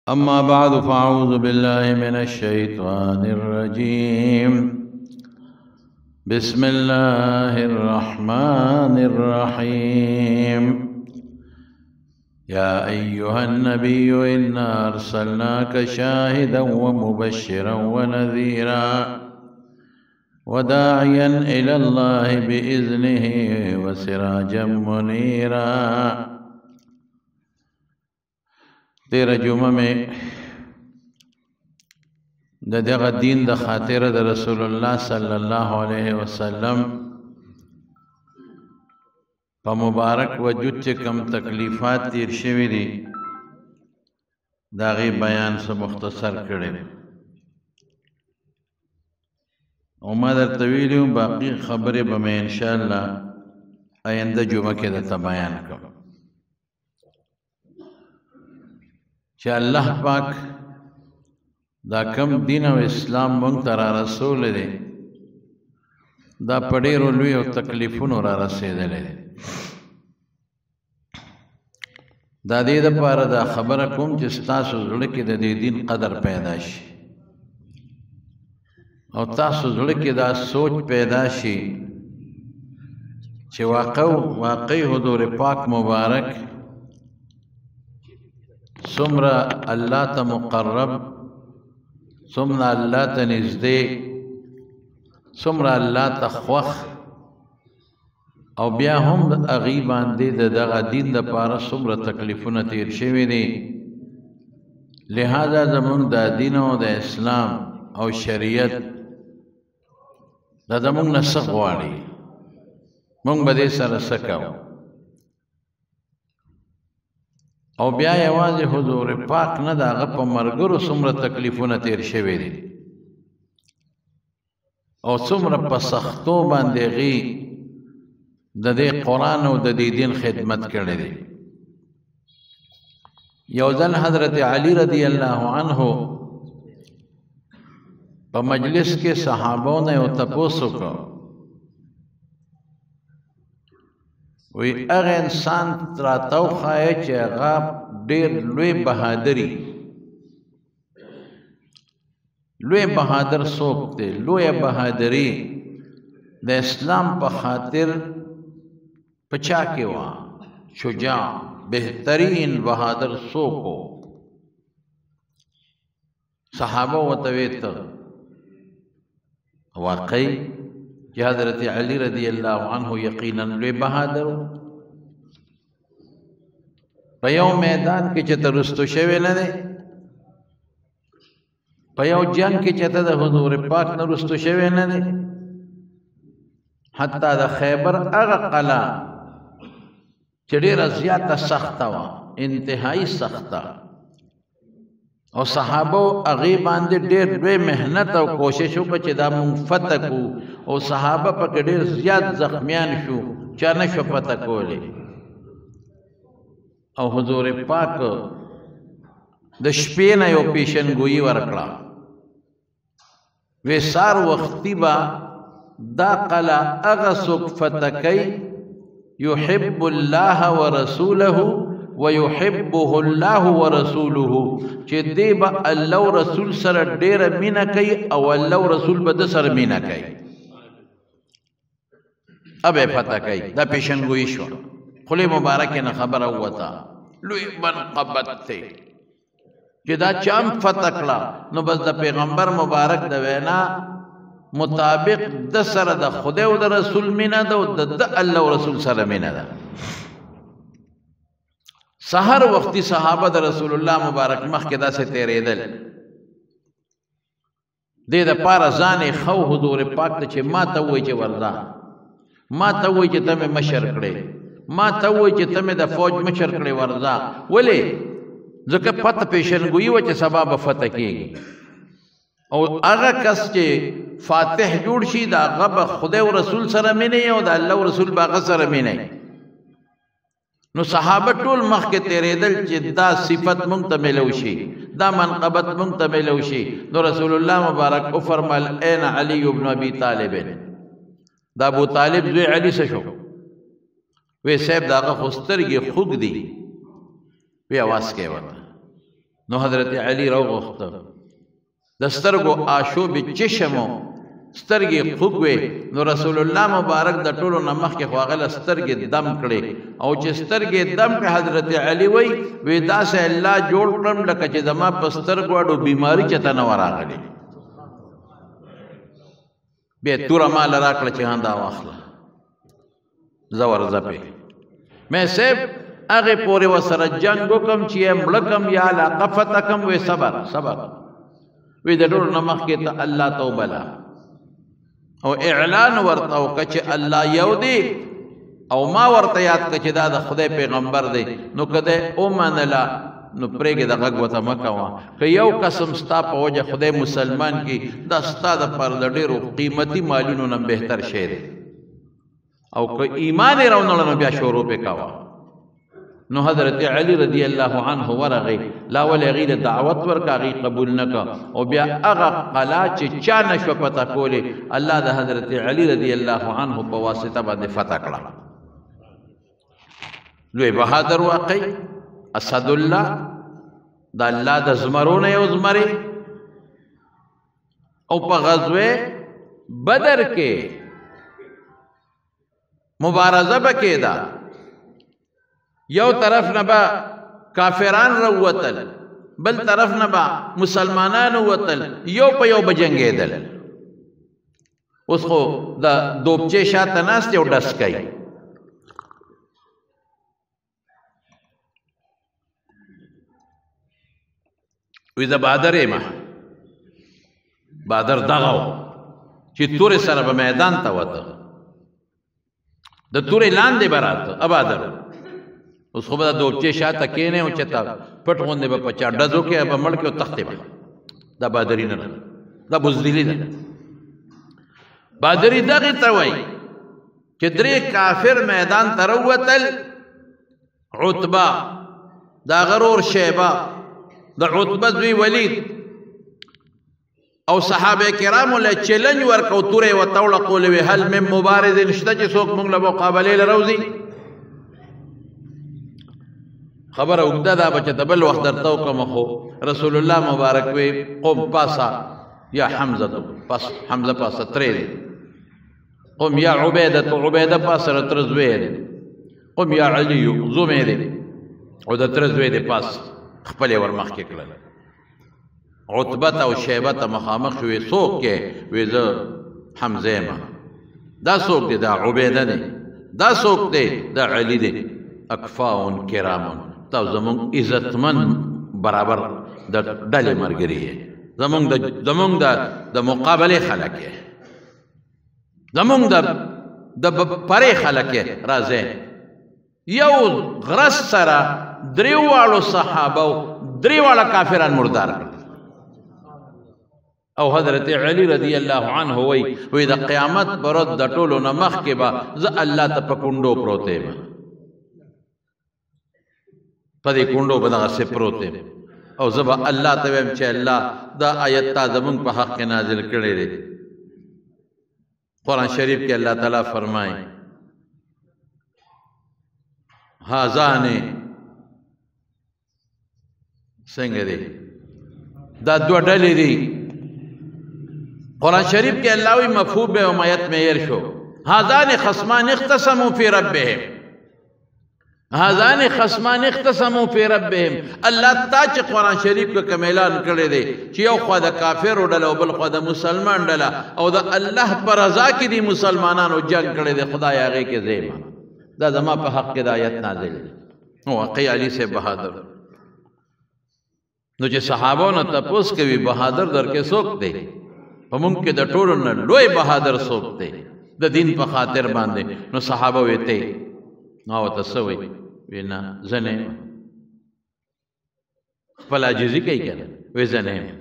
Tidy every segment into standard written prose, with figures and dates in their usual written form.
أما بعد فأعوذ بالله من الشيطان الرجيم. بسم الله الرحمن الرحيم. يا أيها النبي إنا أرسلناك شاهدا ومبشرا ونذيرا وداعيا إلى الله بإذنه وسراجا منيرا. تیرہ جمعہ میں دغه دین د خاطر د رسول الله صلی الله علیه وسلم په مبارک وجود چې کم تکلیفات تیر شوي دي د هغې بیان څه مختصر کړی او ما درته ویلي وو باقي خبرې به مې انشاءالله آینده جمعه کې درته بیان کړم چې الله پاک دا کم دین او اسلام مونږ ته را رسولی دی دا په ډېرو لویو تکلیفونو را رسېدلی دی. دا دې دپاره دا خبره کوم چې ستاسو زړه کې د دې دین قدر پیدا شي او تاسو زړه کې دا سوچ پیدا شي چې واقعي حضور پاک مبارک څومره الله ته مقرب، څومره الله ته نږدې، څومره الله ته خوښ، او بیا هم د هغې باندې د دغه دین دپاره څومره تکلیفونه تیر شوي دي. لہذا زمونږ دا دین او د اسلام او شریعت دا زمونږ نه څه غواړي، مونږ به دې سره څه کوو. او بیا یوازې حضور پاک نه د هغه په ملګرو څومره تکلیفونه تیر شوي دي او څومره په سختو باندې هغې د دې قرآن او د دې دین خدمت کړی دی. یو ځل حضرت علی رضی الله عنه په مجلس کې صحابو نه یو تپوس وکړ، وی هغه انسان راته وښایه چې هغه ډېر لوی بهادري، لوی بهادر څوک دی، لویه بهادري د اسلام په خاطر په چا کې وه، شجاع بهترین بهادر څوک و. صحابه ورته ویې ته واقعي چې حضرت علی رضی الله عنه یقینا لوی بهادر په یو میدان کې چې ته رستو شوی نه دی، په یو جنگ کې چې ته د حضور پاک نه رستو شوی نه دی، حتی د خیبر هغه قلعه چې ډېره زیاته سخته وه، انتهایی سخته، او صحابو هغې باندې ډېر لوی محنت او کوشش وکړه چې دا مونږ فتح کړو، او صحابه پکې ډېر زیات زخمیان شو، چا نه شو فتح کولی. او حضور پاک د شپې نه یو پیشنګویي ورکړه، وی سار وختي به دا قلعه هغه څوک فتح کوي یحب الله ورسوله ويحبه الله ورسوله، چې دی به الله او رسول سره ډېره مینه کوي او الله او رسول به د سره مینه کوي، ابه فتح کوي. دا پیشنګویي شو، خولې مبارکې نه خبره ووته، لوی منقبت دی چې دا چا هم فتح کړه نو بس د پیغمبر مبارک د وینا مطابق د سره د خدای او د رسول مینه ده او د الله او رسول سره مینه ده. سحر وختي صحابه د رسول الله مبارک مخکې داسې تېرېدل، دې دپاره ځان یې ښه حضور پاک ته چې ما ته ووایي چې ورځه، ما ته ووایي چې ته مې مشر کړې، ما ته ووایي چې ته مې د فوج مشر کړې ورځه. ولې؟ ځکه پته پیشنګویي وه چې سبا به فتح کېږي، او هغه کس چې فاتح جوړ شي د هغه به خدای او رسول سره مینه او د الله او رسول به هغه سره مینه. نو صحابه ټول مخکې تېرېدل چې دا صفت مونږ ته میلو شي، دا منقبت مونږ ته میلو شي. نو رسول الله مبارک وفرمایل این علی بن ابي طالب، دا ابو طالب زوی علی څه شو؟ وی صاحب دا هغه خو سترګې خوږ دي، وی اواز کې ورته. نو حضرت علی راوغوښته د سترګو آشوب چشمو سترګې خوږ وې نو رسول الله مبارک د ټولو نه مخکې خو هغه له سترګې دم کړې او چې سترګې دم کړې حضرت علی وی داسې الله جوړ کړم لکه چې زما په سترګو اډو بیماري چېته نه وه راغلې بیا توره ماله راکړه چې دا واخله زه ورځه پې مې صاحب هغې پورې ورسره جنګ وکړم چې یې مړه کړم یا علاقه فتح کړم وی صبر وی د ټولو نه مخکې ته الله توبه له او اعلان ورته وکړه چې الله یو دی او ما ورته یاد کړه چې دا د خدای پیغمبر دی نو که دی ومنله نو پرېږدې د غږ ورته مه کوه که یو قسم ستا په وجه خدای مسلمان کړي دا ستا دپاره د ډېرو قیمتي مالونو نه بهتر شی دی او که ایمان یې راونړه نو بیا شروع پې کوه نو حضرت علی رضی الله عنه ورغی لا ولې هغې له دعوت ورکړه هغې قبول نه کړه او بیا هغه قلعه چې چا نه شوه فتح کولې الله د حضرت علی رضی الله عنه په واسطه باندې فتح کړه لوی بهادر واقع اسد الله د الله د زمرو نه یو زمری او په غزوه بدر کې مبارزه به کېده یو طرف نه به کافران راووتل بل طرف نه به مسلمانان ووتل یو په یو به جنګېدل اوس خو د دوبچې شاته ناست یو ډس کوي وی زه بهادر یم بهادر دغه و چې تورې سره به میدان ته وته د تورې لاندې به راته بهادر اوس خو به د دوبچې شاته کېنی او چې ته پټ غوندې به په چا ډزو کې به مړ کې او تختې به دا بهادري نه ده دا بزدلي ده بهادري دغې ته وایي چې درې کافر میدان ته راووتل عتبه د هغه ورور شیبه د عتبه زوی ولید او صحابه کرامو له چیلنج ورکړ او تورې یې ورته وړقولې وې هل من مبارز شته چې څوک موږ له مقابلې له راوځي خبره اوږده ده به چې ته بل وخت درته وکړم خو رسول الله مبارک وی قم پاسه یا حمزه پاس حمزه پاسه ترې دی قم یا عبیده پاسه د تره زوی دی قم یا علی زومی دی او د تره زوی دی پاس خپل یې ورمخکې کړل عتبه ته او شیبه ته مخامخ شوې څوک کې وی زه حمزه یم دا څوک دی دا عبیده دی دا څوک دی دا علی دی اکفاون کرامون تا زمونږ عزتمن برابر د ډلې ملګري یې زمونږ د مقابلې خلک یې زمونږ د پرې خلک یې راځئ یو غرس سره درې واړو صحابه درې واړه کافران مردار کړل او حضرت علی رضی الله عنه وی د قیامت پر ورځ د ټولو نه مخکې به زه الله ته په کونډو پروت یم په دې کونډو به دغسې پروت یم او زه به الله ته ویم چې الله دا آیت تا زمونږ په حق کې نازل کړی دی قرآن شریف کې الله تعالی فرمایي هازان څنګه دی دا دوه ډلې دي قرآن شریف کې الله وی مفهوم به آیت میں ير شو هازان خصمان اختصموا في ربهم هازان خصمان اختصموا في ربهم الله تا چې قرآن شریف کې کوم اعلان کړی دی چې یو خوا د کافر ډله او بل خوا د مسلمان ډله او د الله پر رضا کې دي مسلمانانو جنگ کړی دی خدای هغې کې زیما دا زما په حق کې د آیت نازل دی واقعي علي سے بهادر نو چې صحابو نه تپوس کوي بهادر در کې څوک دی په موږ کې د ټولو نه لوی بهادر څوک دی د دین په خاطر باندې نو صحابه وی ته نو ورته څه وی نه زه نه یم خپل عاجزي کوي که نه وی زه نه یم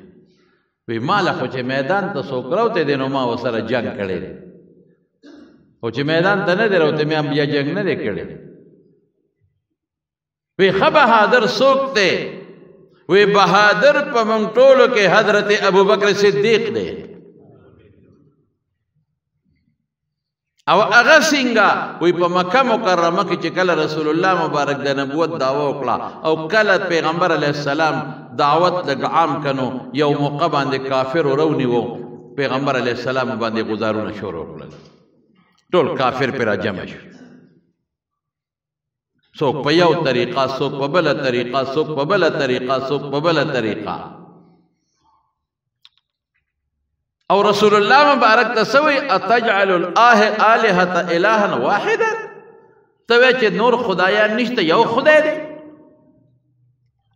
وی ما له خو چې میدان ته څوک راوتی دی نو ما ورسره جنګ کړی دی او چې میدان ته نه دی راوتی مې بیا جنګ نه دی کړی وی ښه بهادر څوک دی وی بهادر په موږ ټولو کې حضرت ابوبکر صدیق دی او هغه څنګه وی په مکه مکرمه کې چې کله رسول الله مبارک د نبوت دعوه وکړه او کله پیغمبر علیه السلام دعوت لږ عام کنو یو موقع باندې کافر ورونیو پیغمبر علیه السلام باندې گزارونه شروع کړل ټول کافر پر راجمع شو څوک په یو طریقه څوک په بله طریقه څوک په بله طریقه څوک په بله طریقه او رسول الله مبارک ته سوی اتجعل الالهه الها واحدا ته وایې چې نور خدایان نشته یو خدای دی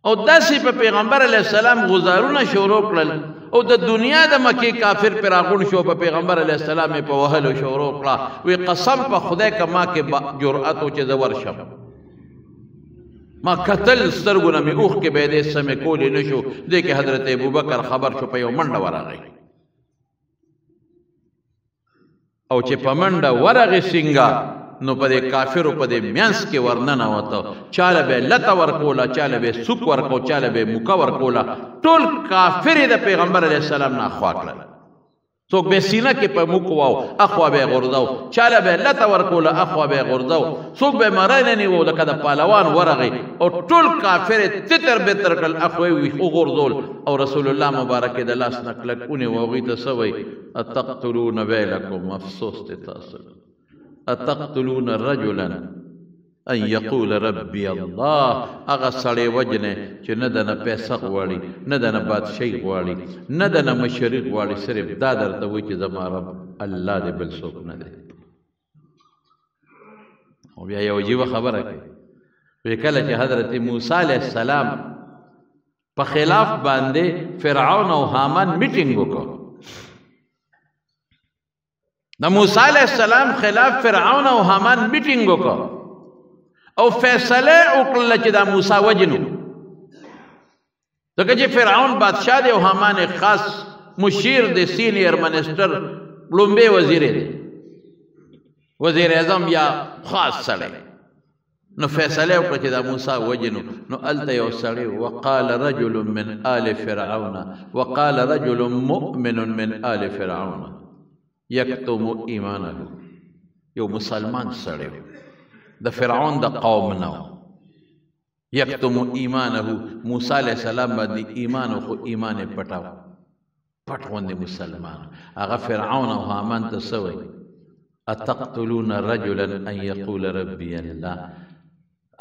او داسې په پیغمبر علیه السلام غزارونه شروع کړل او د دنیا د مکې کافر پر راغون شو په پیغمبر علیه السلام په وهلو شروع کړه وی قسم په خدای که ما کې جرأت و چې زه ورشم ما کتل سترګونه مې اوښ کې به یې دې سمې کولی نه شو دې کې حضرت ابوبکر خبر شو په یو منډه ورغی او چې په منډه ورغی څنګه نو په دې کافرو په دې میانس کې ورننوته چاله به لته ورکوله چاله به سوک ورکو چاله به موکه ورکوله ټول کافر د پیغمبر علیه السلام نه اخوا کړل څوک به سینه کې په موک واو اخوا به غورځاو چاله به لته ورکوله اخوا به غورځاو څوک به مری نه نیو لکه د پهلوان ورغی او ټول کافر تتر بتر کړل اخوا یې وغورځول او رسول الله مبارک د لاس نه کلک ونیو هغوی ته څه وایي اتقتلون ویلکم افسوس دی تاسو اتقتلون رجلا ان یقول ربی الله هغه سړی وجنې چې نه دنه پیسه غواړي نه دنه بادشاهي غواړي نه دنه مشري غواړي صرف دا درته وایي چې زما رب الله دی بل څوک نه دی او بیا یو عجیبه خبره کوي وی کله چې حضرت موسی علیه السلام په خلاف باندې فرعون او حامان میټینګ وکړ د موسی علیه السلام خلاف فرعون او حامان میټینګ وکړ او فیصله وکړله چې دا موسی وجنو ځکه چې فرعون بادشاه دی او حامان خاص مشیر دی سینیر منسټر لومبی وزیر دی وزیر اعظم یا خاص سړی نو فیصله وکړه چې دا موسی وجنو نو هلته یو سړی وقال رجل من آل فرعون وقال رجل مؤمن من آل فرعون یکتم ایمانه یو مسلمان سړی د فرعون د قوم نه یکتم ایمانه موسی علیه السلام باندې ایمان خو ایمان یې پټاو پټ غوندې مسلمان هغه فرعون او حامان ته څه وایي اتقتلون رجلا ان یقول ربی الله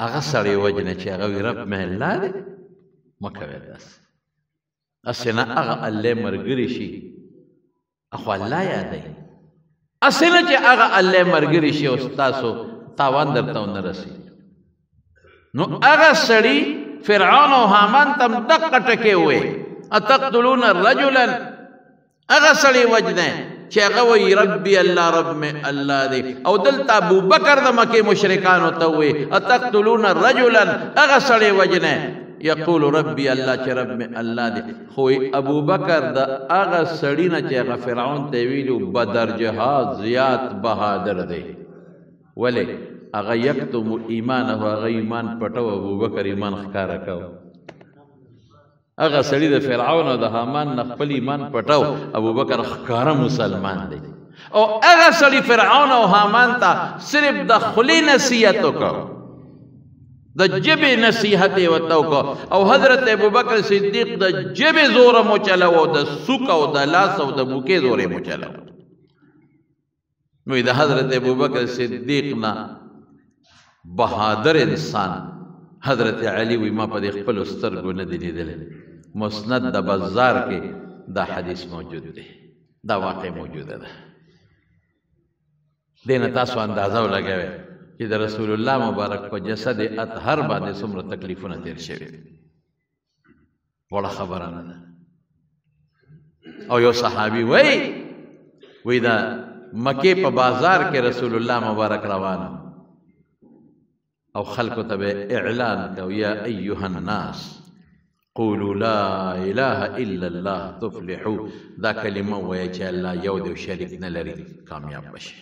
هغه سړی وجنه چې هغه وي رب مې الله دی مه کوئ داسې هسې نه هغه الله ملګري شي اخو الله یادوي هسې نه چې هغه الله ملګري شي او ستاسو تاوان درته ونه رسېږي نو هغه سړي فرعون او حامان ته هم دقه ټکې ووایي اتقتلون رجلا هغه سړی وجنه چې هغه وایي ربي الله رب مې الله دی او دلته ابوبکر د مکې مشرکانو ته وایي اتقتلون رجلا هغه سړی وجنه یقول ربي الله چې رب مې الله دی خو ابوبکر د هغه سړي نه چې هغه فرعون ته ویلو بدر جهاد زیات بهادر دی ولې هغه یکتم ایمانه هغه ایمان پټو ابوبکر ایمان ښکاره کوو هغه سړي د فرعون او د حامان نه خپل ایمان پټاو ابوبکر ښکاره مسلمان دی او هغه سړي فرعون او حامان ته صرف د خولې نصیحت وکړ د ژبې نصیحت یې ورته وکړ او حضرت ابوبکر صدیق د ژبې زوره مو چلاو د سوک او د لاس او د بوکې زورې مو چلاو نو د حضرت ابوبکر صدیق نه بهادر انسان حضرت علی وی ما په دې خپلو سترګو نه دی لیدلی مسند د بازار کې دا حدیث موجود دی دا واقع موجوده ده دې نه تاسو اندازه ولګوئ چې د رسول الله مبارک په جسد اطهر باندې څومره تکلیفونه تیر شوي وړه خبره نه ده او یو صحابي وی دا مکې په بازار کې رسول الله مبارک روانه او خلقو ته به اعلان کو یا ایها الناس قولوا لا اله الا الله تفلحوا دا کلمه وایي چې الله یو دی شریک نه لري کامیاب بشي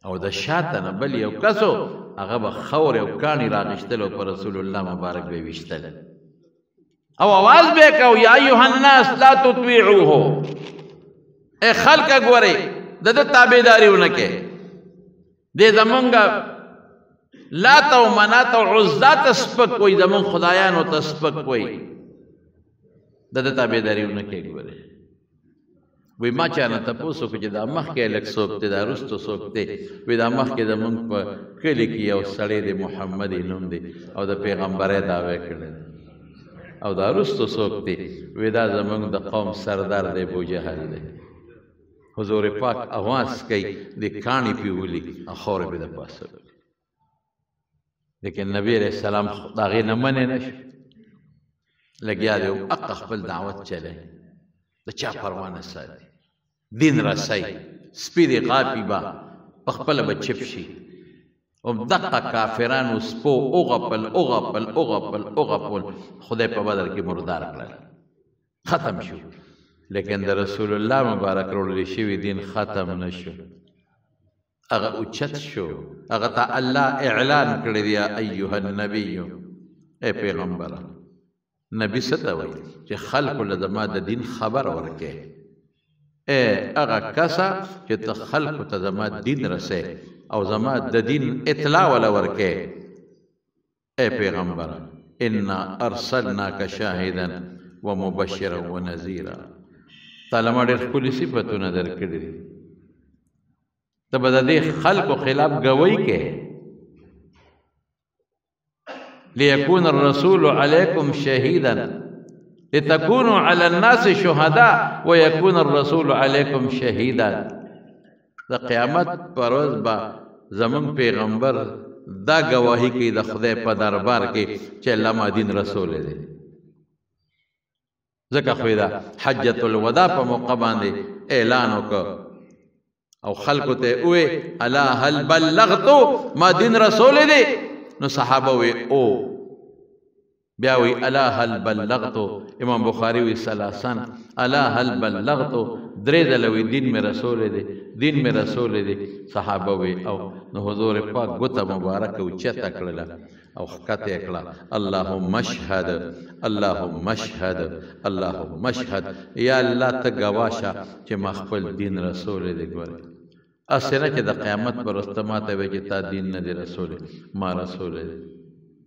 او د شاته نه بل یو کسو هغه به خور او کاڼي راغشتل او پر رسول الله مبارک به ویشتل او आवाज به کو یا ایها الناس لا تطيعوه اے خلق ګوري د تابعداري ونه کې دې زمونږ لات او منات او عزا ته سپک وای زمون خدایانو ته سپک وای د ده تابعداري ونه کوي ګورې وی ما چانه تپوس وکړو چې دا مخکې لږ څوک دی دا وروسته څوک دی وی دا مخکې زمونږ په کلي کې یو سړی دی محمد یې نوم دی او د پیغمبرۍ دعوی کړی او دا وروسته څوک دی وی دا زمونږ د قوم سردار دی ابوجهل دی حضور پاک اواز کوي د کاڼي پې ولي او خاورې پې د پاسه لیکن نبی علیہ السلام د هغې نه منې نه شو لګیا دی حق خپل دعوت چلی د چا پروا نه ساتي دین رسئ سپي د غاپي به پخپله به چپ شي همدغه کافرانو سپو وغپل وغپل وغپل وغپل خدای په بدر کې مردار کړل ختم شو لیکن د رسول الله مبارک وړلی شوي دین ختم نه شو هغه اوچت شو هغه ته الله اعلان کړی دی یا ایها النبی ای پیغمبره نبی څه ته وایي چې خلکو له زما د دین خبر ورکې هغه کسه چې ته خلکو ته زما دین رسې او زما د دین اطلاع ولا ورکې ای پیغمبره انا ارسلناک شاهدا ومبشرا ونذیرا تعالی ما ډېر ښکلي صفتونه درکړي دي ته به د دې خلکو خلاف ګوی کې ليكون الرسول عليكم شهيدا لتكونوا على الناس شهداء ويكون الرسول عليكم شهيدا د قیامت پر ورځ به زمون پیغمبر دا گواهی کوي د خدای په دربار کې چې الله ما دین رسول دی ځکه خو دا حجۃ الوداع په موقع باندې اعلان وکړ او خلکو ته وې الا هل بلغت ما دین رسول دی نو صحابه وی او بیا وی الا هل بلغت امام بخاری وی ثلاثن الا هل بلغت درې دله وی دین می رسول دی دین می رسول دی صحابه وی او نو حضور پاک ګوته مبارک اوچته کړله او ښکته کړه اللهم اشهد اللهم اشهد اللهم اشهد یا الله ته ګواشه چې ما خپل دین رسول دی ګوره اسنه چې د قیامت پر ورځ ما ته وایي چې تا دین نه دی رسول ما رسول دی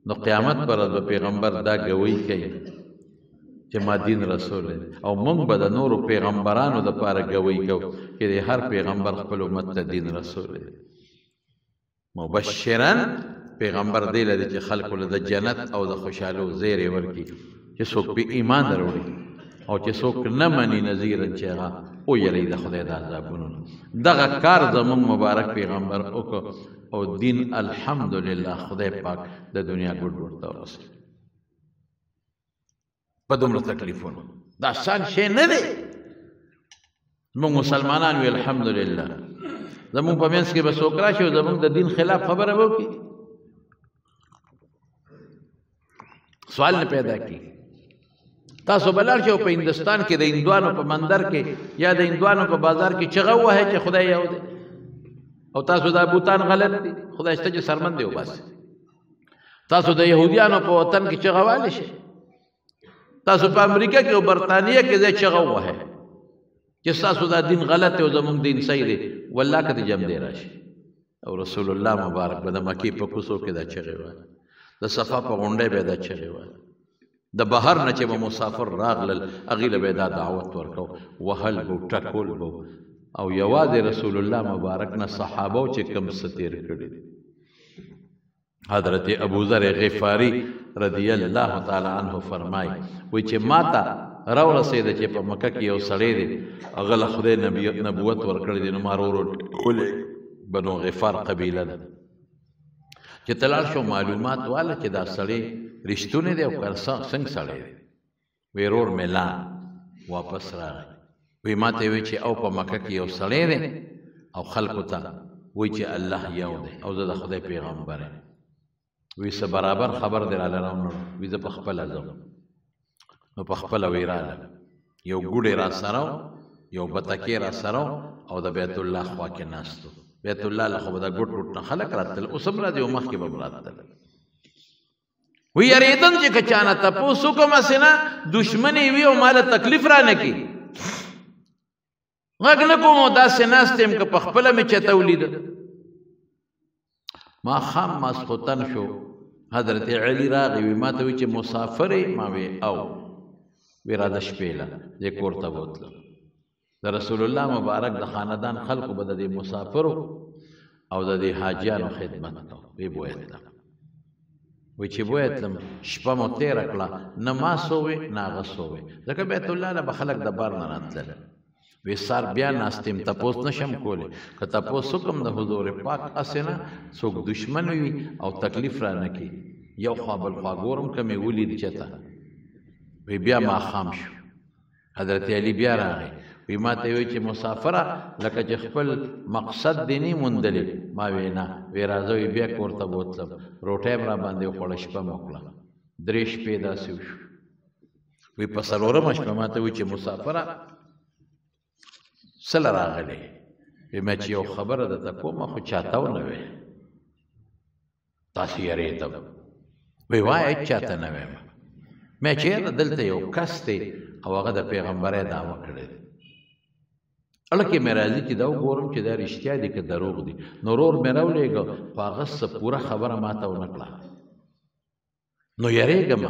نو قیامت پر ورځ به پیغمبر دا ګوی کوي چې ما دین رسول دی او موږ به د نورو پیغمبرانو دپاره ګوی کوو چې د هر پیغمبر خپل امت ته دین رسول دی مبشرا پیغمبر دی لري چې خلکو له د جنت او د خوشحالو زیری ورکړي چې څوک په ایمان راوړي او چې څوک نه مني نظیرا چې هغه ویری د خدای د عذابونو دغه کار زمون مبارک پیغمبر وکړو او دین الحمدلله خدای پاک د دنیا ګډ ورته ورسوي په دومره تکلیفونو دا آسان شی نه دی زمونږ مسلمانان وي الحمدلله زمونږ په منځ کې به څوک راشي او زمونږ د دین خلاف خبره به وکړي سوال نه پیدا کړي تاسو بلار شو په هندستان کې د هندوانو په مندر کې یا د هندوانو په بازار کې چغه وه چې خدای یو دی او تاسو دا بوتان غلط دي خدای شته چې سرمن دی وباسي تاسو د يهوديانو په وطن کې چغه والی شي تاسو په امریکا کې او برتانیه کې ځای چغه وه چې تاسو دا دین غلط دی او زموږ دین صحیح دی والله کته جمع دی راشي او رسول الله مبارک به د مکې په کوڅو کې دا چغه وه د صفا په غونډه به دا چغه وه د بهر نه چې به مسافر راغلل هغې له به دا دعوت ورکو وهل به ټکول به او یوازې رسول الله مبارک نه صحابو چې کم څه تېر کړي دي حضرت ابوذر غفاري رضی الله تعالی عنه فرمایي وایي چې ما ته راورسېده چې په مکه کې یو سړی دی هغه له خدای نبوت ورکړی دی نو ما ولې بنو غفار قبیله ده چې تلار شو معلومات واله چې دا سړی رښتونی دی او څنګه سړی دی وی رور مې واپس راغی وی ما ته وی چې او په مکه کې یو سړی دی او خلکو ته وی چې الله یو دی او زه د خدای پیغمبر یم وی څه برابر خبر دی راله راوړم وی زه په خپله ځم نو په خپله وی راغلم یو ګوډی را سره یو بتکې را سره او د بیت الله خوا کې ناست بیت الله له خو به دا ګوټ ګوټ نه خلک راتلل اوس هم راځي او مخکې به هم راتلل وی یریدم چې که چا نه تپوس وکړم هسې نه دشمني وي او ما له تکلیف را نه کړي غږ نه کوم او داسې ناست یم که په خپله مې چېته ولیده ما خام ماسخوتن شو حضرت علی راغی وی ما ته وی چې مسافر ما وی او وی را د شپېله دې کور ته بوتلم د رسول الله مبارک د خاندان خلقو به د مسافرو او د حاجیانو خدمت کو وی بوتلم وی چې بوتلم شپه مو تېره کړه نه ما سووې نه هغه سووې ځکه بیت الله نه به خلک د بار نه راتلل وی سار بیا ناستیم تپوس نشم کولی که تپوس وکم د حضور پاک هسې نه څوک دشمن وي او تکلیف را نه کړي یو خوا بل خوا ګورم که مې ولید چېته وی بیا ماښام شو حضرت علی بیا راغی وی ما ته وی چې مسافره لکه چې خپل مقصد دې نه موندلې ما وی نه وی راځه وی بیا کور ته بوتلم روټۍ م را باندې وخوړه شپه مې وکړه 3 شپې داسې وشو وی په څلورمه شپه ما ته وی چې مسافره سل راغلی وی ما چې یو خبره درته کومه خو چاته ونه وی تاسې یېرېدم وی وایه چاته نه ویم ما چېرته دلته یو کس دی او هغه د پیغمبرۍ دعوه کړې دی اړکې مې راځي چې دا وګورم چې دا رښتیا دي که دروغ دي نو رور مې راولېږه خو هغه څه پوره خبره ما ته ونه کړه نو یېرېږم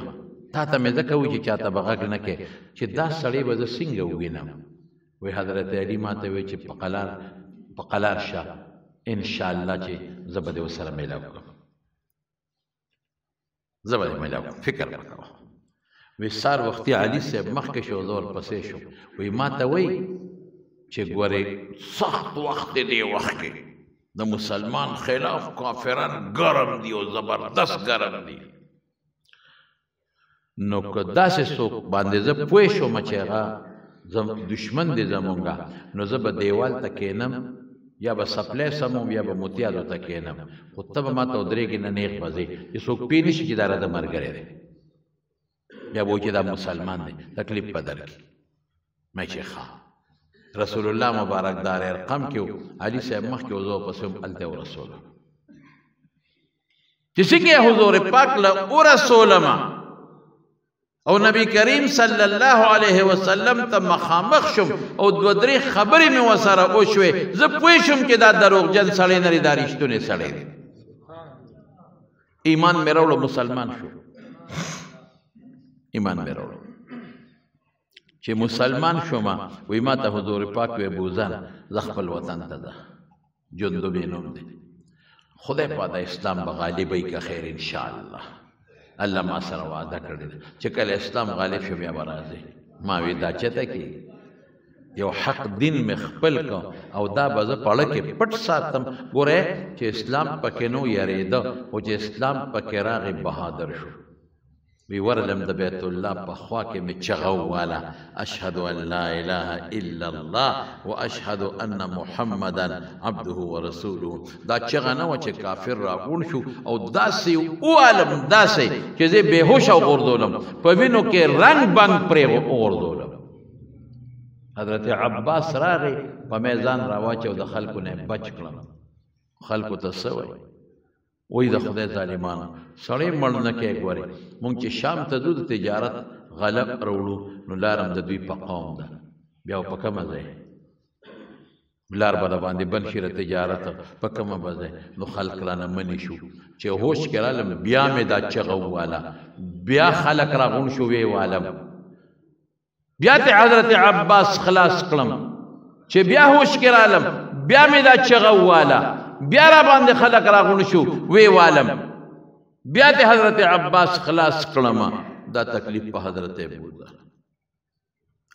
تا ته مې ځکه وایي چې چاته به غږ نه کې چې دا سړی به زه څنګه ووینم وی حضرت علی ما ته وی چې په قلار شه انشاءالله چې زه به دې ورسره میلاو کړم زه به دې میلاو کړم فکر وکړه وی سار وختي علي صاحب مخکې شو زه ورپسې شو وی ما ته وی چې ګورې سخت وخت دی دې وخت کې د مسلمان خلاف کافران ګرم دي او زبردست ګرم دي نو که داسې څوک باندې زه پوه شوم چې هغه دشمن دی زمونږه نو زه به دیوال ته کښېنم یا به سپلی سموم یا به موتیازو ته کښېنم خو ته به ما ته ودرېږې نه نیغ به ځې چې څوک پوه نه شي چې دا راته ملګری دی بیا به وایي چې دا مسلمان دی تکلیف به درکړي مې چې ښه رسول الله مبارک دار ارقم کې علي صاحب مخکې و زه ورپسې وم هلته یې ورسولم چې څنګه یې حضور پاک له ورسولمه او نبی کریم صلی الله علیه وسلم ته مخامخ شم او دو درې خبرې مې ورسره وشوې زه پوه شم چې دا دروغجن سړی نه دی دا رښتونی سړی دی ایمان مې راوړو مسلمان شو ایمان مې راوړو چې مسلمان شوم وی ما ته حضور پاک وی بوزن زه خپل وطن ته ځه جندب یې نوم دی خدای پاک د اسلام به غالبوي که خیر انشاءالله الله ما سره وعده کړې ده چې کله اسلام غالب شو بیا به راځي ما وی دا چېته کې یو حق دین مې خپل که او دا به زه پړه کې پټ ساتم ګورئ چې اسلام پکې نو یېرېده او چې اسلام پکې راغی بهادر شو وی ورلم د بیت الله په خوا کې مې چغه وواله اشهد ان لا اله الا الله واشهد ان محمدا عبده ورسوله دا چغه نه وه چې کافر راغونډ شو او داسې ووالم داسې چې زه بېهوشه وغورځولم په وینو کې رنګ بنګ پرې وغورځولم حضرت عباس راغی په میزان راواچو د خلکو نه بچ کړم خلکو ته څه وایي وی د خدای ظالمانو سړی مړ نه کې ګورې مونږ چې شام ته ځو د تجارت غلب راوړو نو لارم د دوی په قوم ده بیا په کومه ځای لار به راباندې بند شي د تجارت په کومه به ځای نو خلک رانه منې شو چې هوش کې رالم بیا مې دا چغه وواله بیا خلک راغونډ شو ویې والم بیا ته حضرت عباس خلاص کړم چې بیا هوش کې رالم بیا مې دا چغه وواله بیا را باندې خلک راغونډ شو وی والم بیا ته حضرت عباس خلاص کړم دا تکلیف په حضرت ابوذر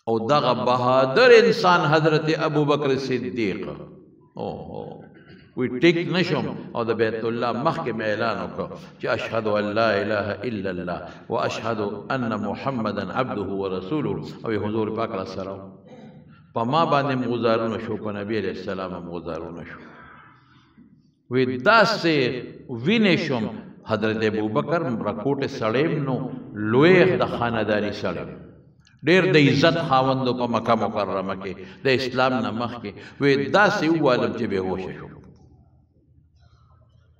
او دغه بهادر انسان حضرت ابوبکر صدیق وی ټیک نشم او د بیت الله مخکې مې اعلان وکړ چې اشهد ان لا اله الا الله واشهد ان محمدا عبده ورسوله او حضور پاک را سره په ما باندې مغزارونه شو په نبی علیه السلام مغزارونه شو وی داسې وینې شوم حضرت ابوبکر رکوټې سړی نو لوی د خانداني سړی ډېر د عزت خاوند په مکه مکرمه کې د اسلام نه مخکې وی داسې ووالم چې بېهوشه شوم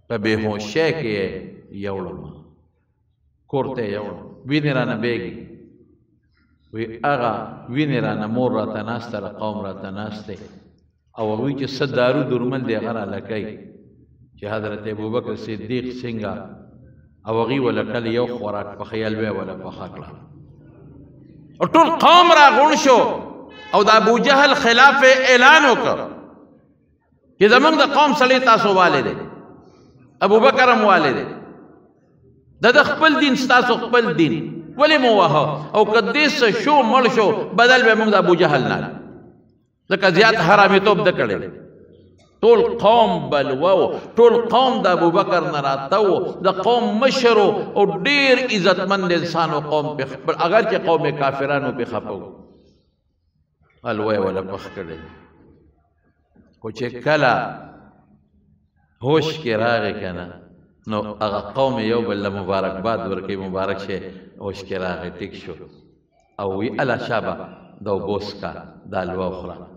په بېهوشۍ کې یې یوړم کور ته یې یوړم وینې رانه بیږي وی هغه وینې رانه مور راته ناسته قوم راته ناست دی او هغوی چې څه دارو درمل دی هغه راله کوي چې حضرت ابوبکر صدیق څنګه او هغوی وله کله یو خوراک پخی الوی وله پخه کړه او ټول قوم راغونډ شو او د ابوجهل خلاف اعلان وکړ چې زمونږ د قوم سړی تاسو والي دی ابوبکر هم والي دی د خپل دین ستاسو خپل دین ولې مو وهه او که دې څه شو مړ شو بدل به موږ د ابوجهل نه ځکه زیات حرامیتوب ده کړی ټول قوم بلوه و ټول قوم د ابوبکر نه راته و د قوم مشر او ډېر عزتمند انسان و قوم پې خپل اگر چې قوم کافرانو پې خفه و الوی وله پخ کړی خو چې کله هوش کې راغی که نه نو هغه قوم یو بل له مبارکباد ورکوي مبارک شي هوش کې راغی ټیک شو او وی الا شابه دا اوبه څښه دا الوه وخوره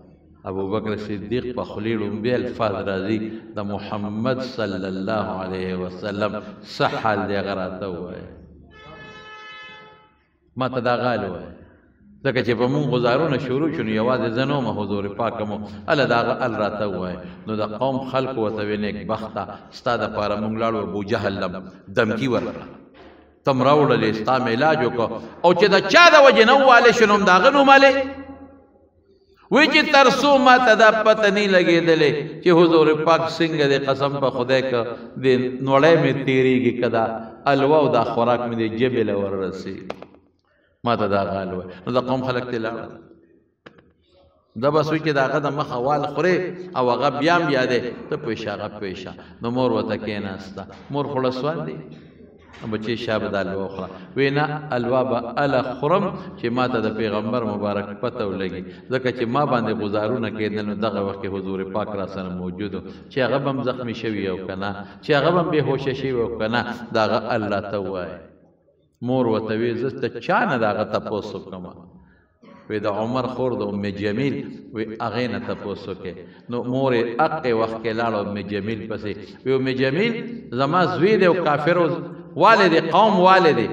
ابوبکر صدیق په خولې ړومبې الفاظ راځي د محمد صلی الله علیه وسلم څه حال دی هغه راته ووایه ما ته دا غال ووایه ځکه چې په مونږ غزارونه شروع شو نو یوازې زه نه وم حضور پاکه مو هله د هغه ال راته ووایه نو د قوم خلکو ورته ویې نیکبخته ستا دپاره مونږ لاړو ابوجهل لم دمکي ورکړه تم راوړلې ستا مې علاج وکړه او چې د چا د وجې نه ووالی شو نو هم د هغه نومالې وی چې تر څو ما ته دا پته نه لګېدلې چې حضور پاک څنګه دی قسم په خدای که د نوړی مې تېرېږي که دا الوه او دا خوراک مې د ژبې له وررسېږي ما ته دا غال وایي نو د قوم خلک ترې لاړل دا بس وي چې د هغه د مخه وال خورې او هغه بیا هم یادې ته پوه هغه پوه نو مور ورته کېناسته مور خوړه سوال دی بچې شابه د الوه وخوره وی نه الوه به اله خورم چې ما ته د پیغمبر مبارک پته ولګي ځکه چې ما باندې غزارونه کېدل نو دغه وخت کې حضور پاک را سره موجود و چې هغه به هم زخمي شوي او که نه چې هغه به هم بېهوشه شوي او که نه د هغه الله ته ووایه مور ورته وی زه د چا نه د هغه تپوس وکړم وی د عمر خور د ام جمیل وی هغې نه تپوس وکړې نو مور یې هغې وخت کې لاړه ام جمیل پسې وی ام جمیل زما زوی دی او کافرو والی دی قوم والی دی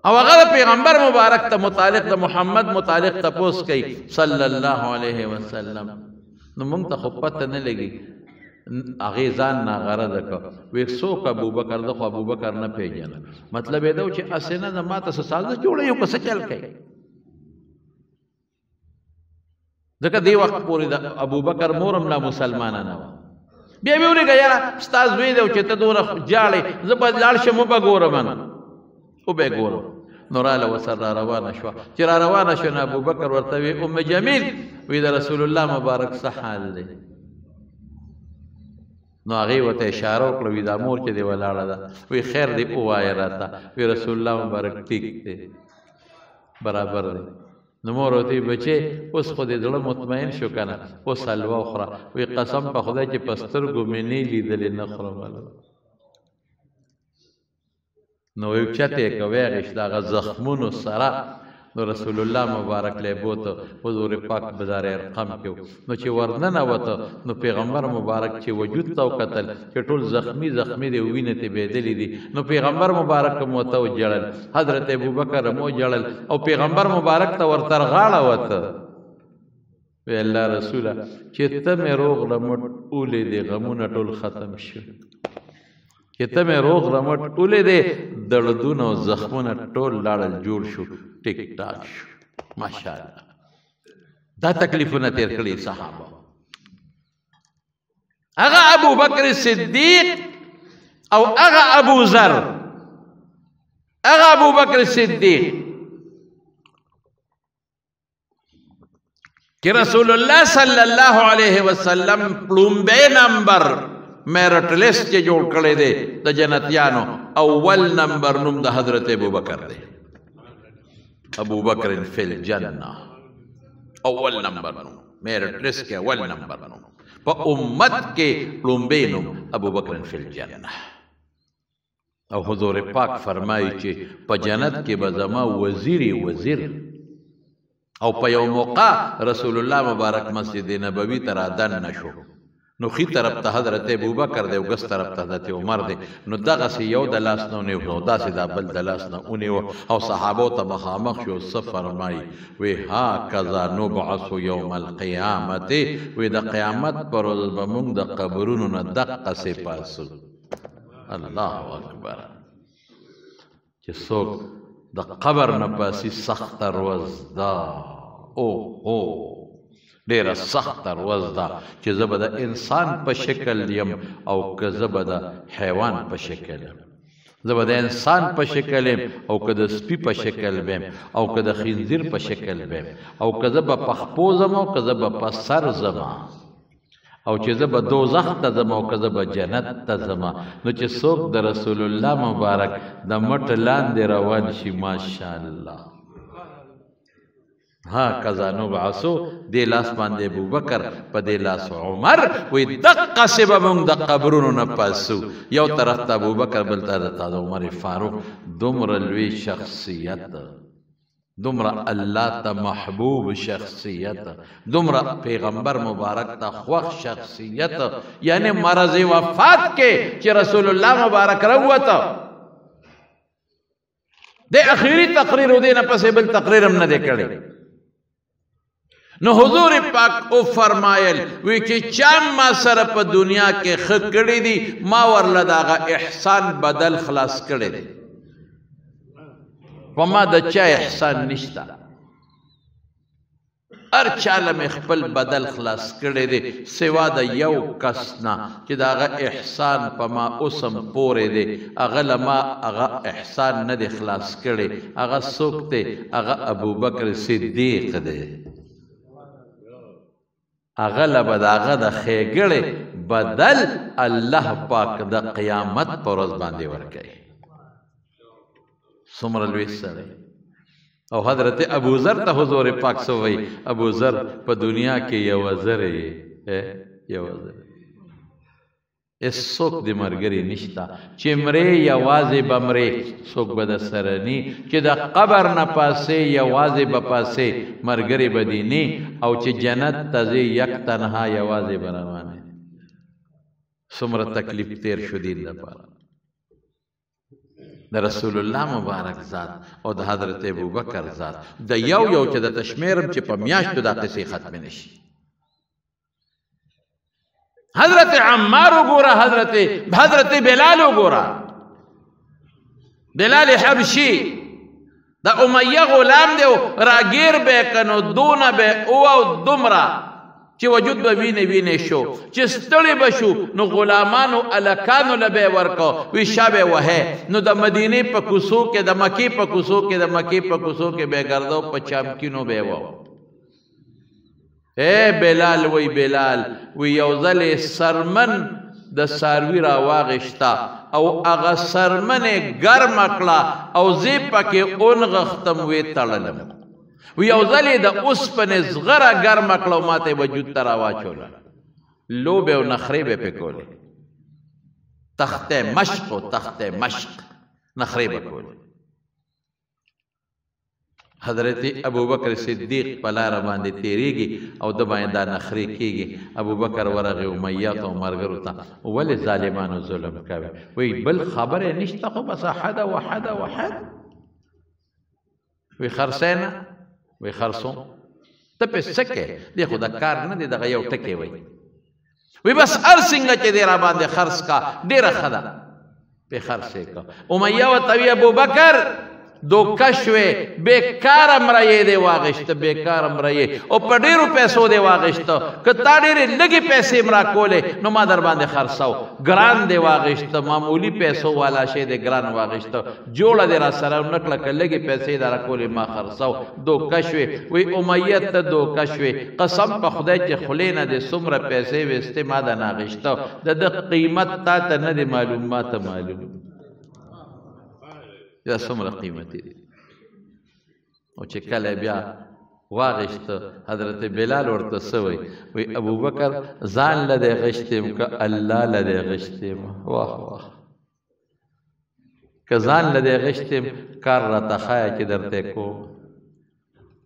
او هغه د پیغمبر مبارک ته متعلق د محمد متعلق تپوس کوي صلی الله علیه وسلم نو موږ ته خو پته نه لګي هغې ځان ناغرضه کړ وی څوک ابوبکر ده خو ابوبکر نه پېژنه مطلب یې ده چې هسې نه ده ما ته څه سازش جوړوي او که څه چل کوي ځکه دې وخت پورې د ابوبکر مور هم لا مسلمانه نه وه بیا مې ورېږه یاره ستا زوی دی او چې ته دونه جاړې زه به لاړ شم وبه ګورم وبه ګورم نو راله ورسره را روانه شوه چې را روانه شوه نو ابوبکر ورته وی ام جمیل وی د رسول الله مبارک څه حال دی نو هغې ورته اشاره وکړه وي دا مور چې دی ولاړه ده وی خیر دی ووایه راته وی رسول الله مبارک ټیک دی برابر دی نو مور ورته وی بچې اوس خو دې زړه مطمئن شو که نه اوس حلوه وخوره وی قسم په خدای چې په سترګو مې نه لیدلې نه خورم نو وی چته یې که ویغېشت د هغه زخمونو سره نو رسول الله مبارک لی بوته حضور پاک بازار ارقم کې نو چې ورننوته نو پیغمبر مبارک چې وجود ته وکتل چې ټول زخمی زخمی دی وینې ترې بهېدلې دي نو پیغمبر مبارک هم ورته وجړل حضرت ابوبکر هم وجړل او پیغمبر مبارک ته ورته غاړه وته وی الله رسوله چې ته مې روغ رمټ ولیدې غمونه ټول ختم شو چې ته مې روغ رمټ ولیدې دردونه او زخمونه ټول لاړل جوړ شو ټیک ټاک شو ماشاءالله دا تکلیفونه تیر کړي صحابه هغه ابو بکر صدیق او هغه ابو ذر هغه ابو بکر صدیق کہ رسول اللہ صلی اللہ علیہ وسلم پلومبے نمبر میرٹ لسٹ کے جوڑ کڑے دے دا جنتیانو اول نمبر نم دا حضرت ابو بکر دے ابو بکر فی الجنہ اول نمبر نم میرٹ لسٹ کے اول نمبر نم پا امت کے پلومبے نم ابو بکر فی الجنہ او حضور پاک فرمائی چے پا جنت کے بزما وزیری وزیر او په یو موقع رسول الله مبارک مسجد نبوی ته رادن نشو نو خي طرف ته حضرت ابوبکر دی او ګس طرف ته حضرت عمر دی نو دغسې یو د لاس نه ونیو او داسې دا بل د لاس نه ونیو او صحابو ته مخامخ شو څه فرمایي وی هاکذا نبعث یوم القیامت وی د قیامت پر ورځ به موږ د قبرونو نه دقسې پاسو الله اکبر چې څوک د قبر نه پاسي سخته ورځ ده اوهو ډېره سخته ورځ ده چې زه به د انسان په شکل یم او که زه به د حیوان په شکل یم زه به د انسان په شکل یم او که د سپي په شکل بیم او که د خنزیر په شکل بیم او که زه به په خپو ځم او که زه به په سر ځم او چې زه به دوزخ ته ځم او که زه به جنت ته ځم نو چې څوک د رسول الله مبارک د مټ لاندې روان شي ماشاءالله هاکذا نبعثو دې لاس باندې ابوبکر په دې لاس عمر وی دقسې به موږ د قبرونو نه پاسو یو طرف ته ابوبکر بل طرف ته د عمر فاروق دومره لوی شخصیت دومره الله ته محبوب شخصیت دومره پیغمبر مبارک ته خوښ شخصیت یعنی مرض وفات کې چې رسول الله مبارک راووته د اخیری تقریر و دې نه پسې بل تقریر هم نه دی کړی نو حضور پاک او فرمایل وی چې چا ما سره په دنیا کې ښه کړي دي ما ورله د هغه احسان بدل خلاص کړی دی په ما د چا احسان نشته هر چاله مې خپل بدل خلاص کړی دی سوا د یو کس نه چې د هغه احسان په ما اوسم پورې دی هغه له ما هغه احسان نه دی خلاص کړی هغه څوک دی هغه ابوبکر صدیق دی هغه له به د هغه د ښېګړې بدل الله پاک د قیامت په ورځ باندې ورکوي څومره لوی سړی او حضرت ابوذر ته حضور پاک څه وایي ابوذر په دنیا کې یوه زر یې یوه زر هېڅوک د ملګري نشته چې مرې یوازې به مرې څوک به د سره ني چې د قبر نه پاسې یوازې به پاسې ملګري به دې ني او چې جنت ته ځې یک تنها یوازې به روانې څومره تکلیف تیر شو دین دپاره د رسول الله مبارک ذات او د حضرت ابوبکر ذات د یو یو چې د تشمیرم چې په میاشتو دا قصې ختم نشي حضرت عمار وګوره حضرت بلال وګوره بلال حبشي د امیه غلام دی راګیر به کنو دونه به او دومره چې وجود به وینې شو چې ستړي به شو نو غلامانو الکانو له به ورکو وی شابه وهه نو د مدینه په کوڅو کې د مکی په کوڅو کې به ګرځاو په چامکینو به و اے بلال وی یو ځل سرمن د ساروی را واغشتا او هغه سرمن ګرم کړه او زی پکې اون غختم وی تړلم وی یو ځل د اوسپنې زغره ګرم کړه ماته وجود ته راواچوله لوبې او نخرې به پې کولې تخته مشق نخرې به کولې حضرت ابوبکر صدیق په لاره باندې تیریږي او د باندې دا نخرې کېږي ابوبکر ورغی امیه ته او ملګرو ته ولې ظالمانو ظلم کوي وی بل خبره نشته خو بس حد وی خرسینا وی خرسو ته په سکه دی خو دا کار نه دی دغه یو ټکی وی بس هر څنګه چې دی را باندې خرڅ کا ډېره ښه ده په خرڅې کا امیه ورته وی ابوبکر دوکه شوې بېکاره مریې دی واغېسته بېکاره مریې او په ډېرو پیسو دی واغېسته که تا ډېرې لږې پیسې م راکولې نو ما در باندې خرڅو ګران دی واغېسته معمولي پیسو والا شی دی ګران واغېسته جوړه دی را سره نه کړه که لږې پیسې در راکولې ما خرڅو دوکه شوې وی امیه ته دوکه شوې قسم په خدای چې خولې نه دی څومره پیسې ویستې ما ده ناغېسته د ده قیمت تا ته نه دی معلوم ما ته معلوم یا څومره قیمتي دي او چې کله بیا واغېسته حضرت بلال ورته څه وی ابوبکر ځان له دی غشتیم که الله له دی غشتیم واه که ځان له دی غشتیم کار راته ښایه چې درته کوم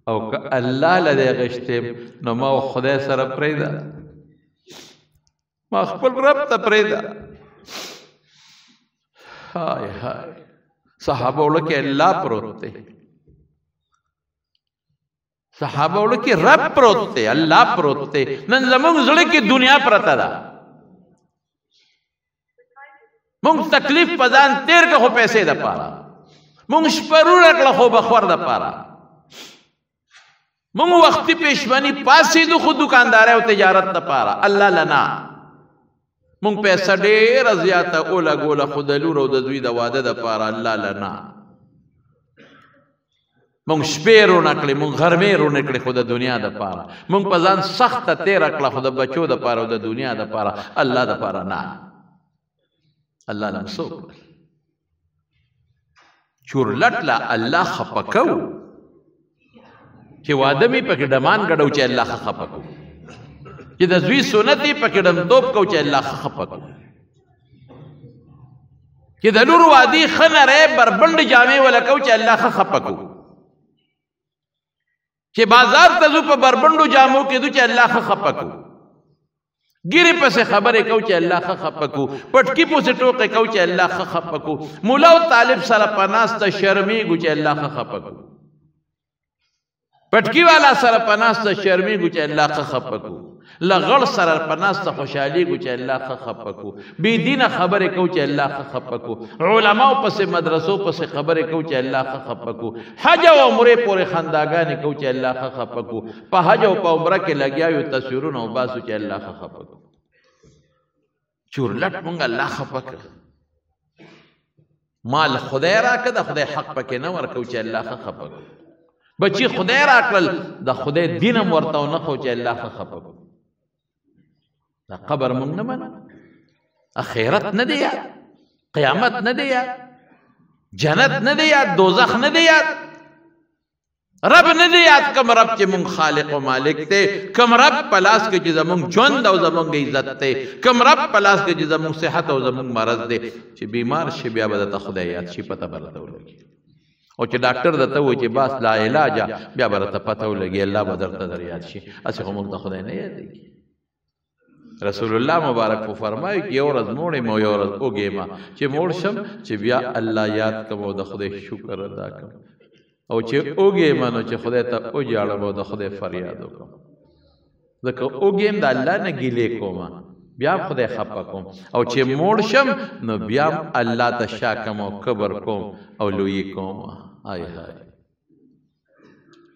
او که الله له دی غشتیم نو ما خدای سره پرېږده ما خپل رب ته پرېږده. هاي هاي صحابه وړو کې الله پروت دی، صحابه وړو کې رب پروت دی، الله پروت دی. نن زموږ زړه کې دنیا پرته ده. مونږ تکلیف په ځان تېر کړه خو پیسې دپاره، مونږ شپه روڼه کړه خو بخور دپاره، مونږ وختي پېشمني پاسېدو خو دکاندارۍ او تجارت دپاره. الله لنا مونږ پیسه ډېره زیاته ولګوله خو د لور او د دوی د واده دپاره. الله لنا مونږ شپې روڼه کړې، مونږ غرمې روڼې کړې خو د دنیا دپاره. مونږ په ځان سخته تېره کړه خو د بچو دپاره او د دنیا دپاره، الله دپاره نه. الله لم څوک چورلټ لا الله خفه کوو چې واده مې پکې ډمان ګډو چې الله خفه کوو، چې د زوی سنت یې پکې ډمتوب کوو چې الله خفه کوو، چې د لور وادي ښه نری بربنډ جامې وله کوو چې الله خفه کوو، چې بازار ته ځو په بربنډو جامو کې ځو چې الله خفه کوو، ګیرې پسې خبرې کوو چې الله خفه کوو، پټکي پسې ټوکې کوو چې الله خفه کوو، مولا او طالب سره په ناسته شرمېږو چې الله خفه کوو، پټکي والا سره په ناسته شرمېږو چې الله خفه کوو، له غړ سره په ناسته خوشحالېږو چې الله خفه کوو، بې دینه خبرې کوو چې الله خفه کوو، علماو پسې مدرسو پسې خبرې کوو چې الله خفه کوو، حج او عمرې پورې خنداګانې کوو چې الله خفه کوو، په حج او په عمره کې لګیا یو تصویرونه وباسو چې الله خفه کوو. چورلټ مونږ الله خفه کړ. مال خدای راکړه، د خدای حق پکې نه ورکوو چې الله خفه کوو. بچی خدای راکړل، د خدای دین هم ورته ونه ښو چې الله خفه کوو. دا قبر مونږ نه منو، اخرت نه دی یاد، قیامت نه دی یاد، جنت نه دی یاد، دوزخ نه دی یاد، رب نه دی یاد. کم رب چې مونږ خالق و مالک دی، کم رب په لاس کې چې زمونږ ژوند او زمونږ عزت دی، کم رب په لاس کې چې زمونږ صحت او زمونږ مرض دی. چې بیمار شي بیا به درته خدای یاد شي، پته به راته ولګي. او چې ډاکټر درته وایي چې بس لا علاجه، بیا به راته پته ولګي الله به درته در یاد شي. هسې خو مونږ ته خدای نه یادېږي. رسول الله مبارک په فرمایي چې یو ورځ موړ یم او یو ورځ اوږې ما، چې موړ شم چې بیا الله یاد کوم او د خدای شکر ادا کوم، او چې اوږې ما نو چې خدای ته وجاړم او د خدای فریاد وکړم. ځکه اوږې م د الله نه ګیلې کوم، بیا خدای خفه کوم، او چې موړ شم نو بیا الله ته شا کوم او کبر کوم او لویي کوم. هاي هاي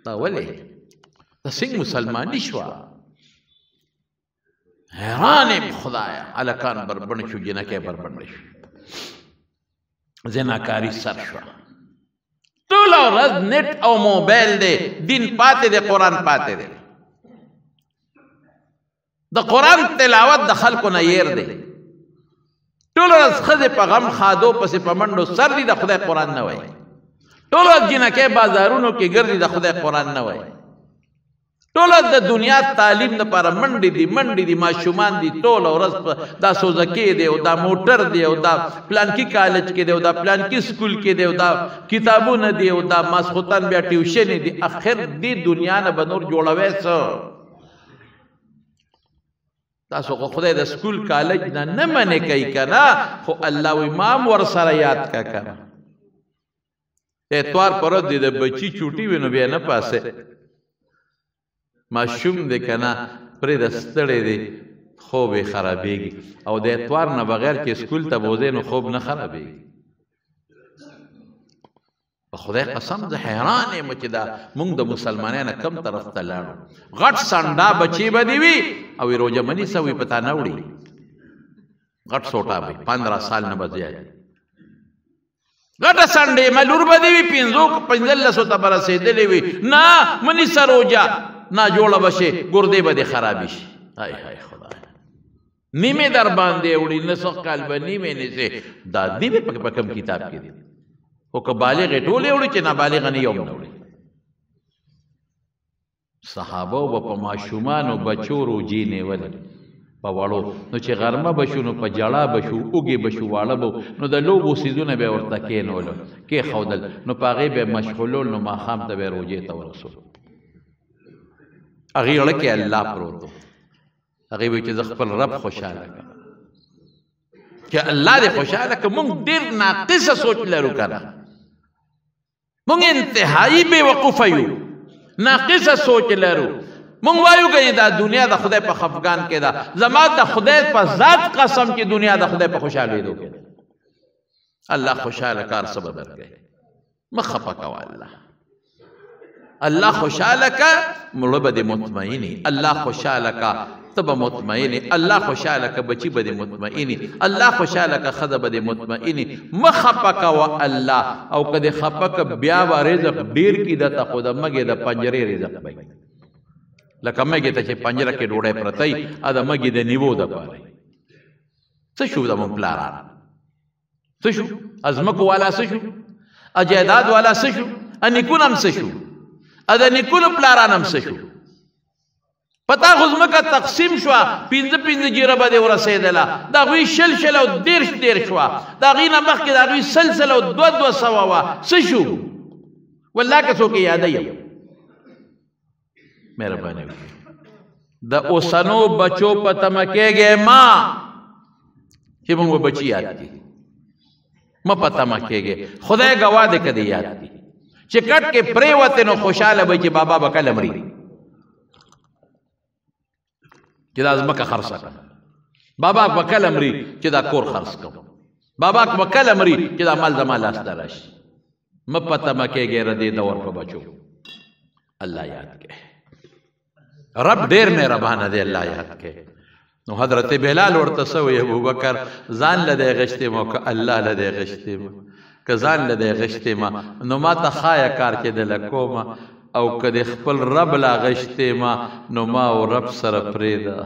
دا ولې دا څنګه مسلماني شوه؟ حیران یم خدایا، هلکان بربنډ شو، جنکۍ بربنډ شو، زناکاري سر شوه. ټوله ورځ نیټ او موبایل دی، دین پاتې دی، قرآن پاتې دی. د قرآن تلاوت د خلکو نه ير دی. ټوله ورځ ښځې په غم خادو پسې په منډو سر دي، د خدای قرآن نه وایي. ټوله ورځ جنکۍ بازارونو کې ګرځي، د خدای قرآن نه وایي. ټوله د دنیا تعلیم لپاره منډې دي، منډې دي، ماشومان دي، ټوله ورځ دا سوزکې دی او دا موټر دی او دا پلانکي کالج کې دی او دا پلانکي سکول کې دی او دا کتابونه دي او دا ماسخوتن بیا ټیوشنې دي. اخر دې دنیا نه به نور جوړوی څه؟ تاسو خو خدای د سکول کالج نه منې کوي که نه، خو الله وایي ما هم ورسره یاد کا کنه. اتوار پر ورځ د بچي چوټي وي نو بیا نه پاسې ماشوم دی که نه پرېږده ستړی دی، خوب یې خرابېږي. او د اتوار نه بغیر چې سکول ته بوځې نو خوب نه خرابېږي. په خدای قسم زه حیران یم چې دا مونږ د مسلمانانو کم طرف ته لاړو. غټ سنډا بچی به دي وي او روژه مني څه وي پتا نه وړي، غټ سوټا به 15 سال نه به زیات، غټه سنډې ملور به دي وي 15 ته به رسېدلې وي، نه مني څه روژه نه جوړه به شي، ګردې به دې خرابې شي. هاي هاي خدای نیمې در باندې وړي، نه څه کال به نیمې نیسې. دا دې به په کوم کتاب کې دي؟ خو که بالغ یې ټولې وړي چې نابالغه نه یو نه وړي. صحابه به په ماشومانو بچو روجې نیولې په وړو، نو چې غرمه به شو نو په جړا به شو، اوږې به شو، واړه به نو د لوبو څیزونه به یې ورته کېنولل، کېښودل، نو په هغې به یې مشغولول، نو ماښام ته به یې روجې ته ورسول. هغې اړه کې الله پروت و، هغه وی چې ز خپل رب خوشاله کړم چې الله دې خوشاله کړ. مونږ ډېر ناقصه سوچ لرو کنه، مونږ انتهایی بے وقوفه یو، ناقصه سوچ لرو. مونږ وایو که دا دنیا د خدای په خفګان کې ده، زما د خدای په ذات قسم چې دنیا د خدای په خوشحالېدو کې ده. الله خوشحاله کار څه به درکوي، مه خفه کوه. الله خوشحاله که مړه به دې مطمئني، الله خوشحاله که ته به مطمئني، الله خوشحاله که بچي به دې مطمئني، الله خوشحاله که ښځه به دې مطمئني. مه خفه کوه الله. او که دې خفه که بیا به رزق ډېر کي درته، خو د مږې د پنجرې رزق به وي. لکه مږې ته چې پنجره کې ډوډۍ پرته وي، د مږې د نیوو دپاره څه شو؟ زموږ پلاران څه شو؟ ازمکو والا څه شو؟ جایداد والا څه شو؟ نیکونه هم څه شو؟ د نیکونو پلاران هم څه شو؟ پتا خو ځمکه تقسیم شوه، پنځه پنځه جیره به دې ورسېدله، د هغوی شل شل او دېرش دېرش وه، د هغې نه مخکې د هغوی سل سل او دوه دوه سوه وه. څه شو؟ والله که څوک یې یادوي مهرباني وکړئ، د اوسنو بچو په تمه کېږئ ما چې موږ به بچي یاد کړي، مه په تمه کېږئ. خدای ګواه دی که دې یاد کړي چې کټ کې پرېوتې نو خوشحاله به چې بابا به کله مري، چې دا ځمکه خرڅه کړه، بابا به کله مري چې دا کور خرڅ کړم، بابا به کله مري چې دا مال زما لاس ته راشي. مه په تمه کېږئ د دې دور په بچو. الله یاد کړئ، رب ډیر مهربانه دی، الله یاد کړئ. نو حضرت بلال ورته څه وایي؟ ابوبکر ځان له دی غشتې ما که الله له دی غشتې ما؟ که ځان له دی غشتې ما نو ما ته ښایه کار چې دله کومه، او که د خپل رب لا غشتې ما نو ما او رب سره پرېږده.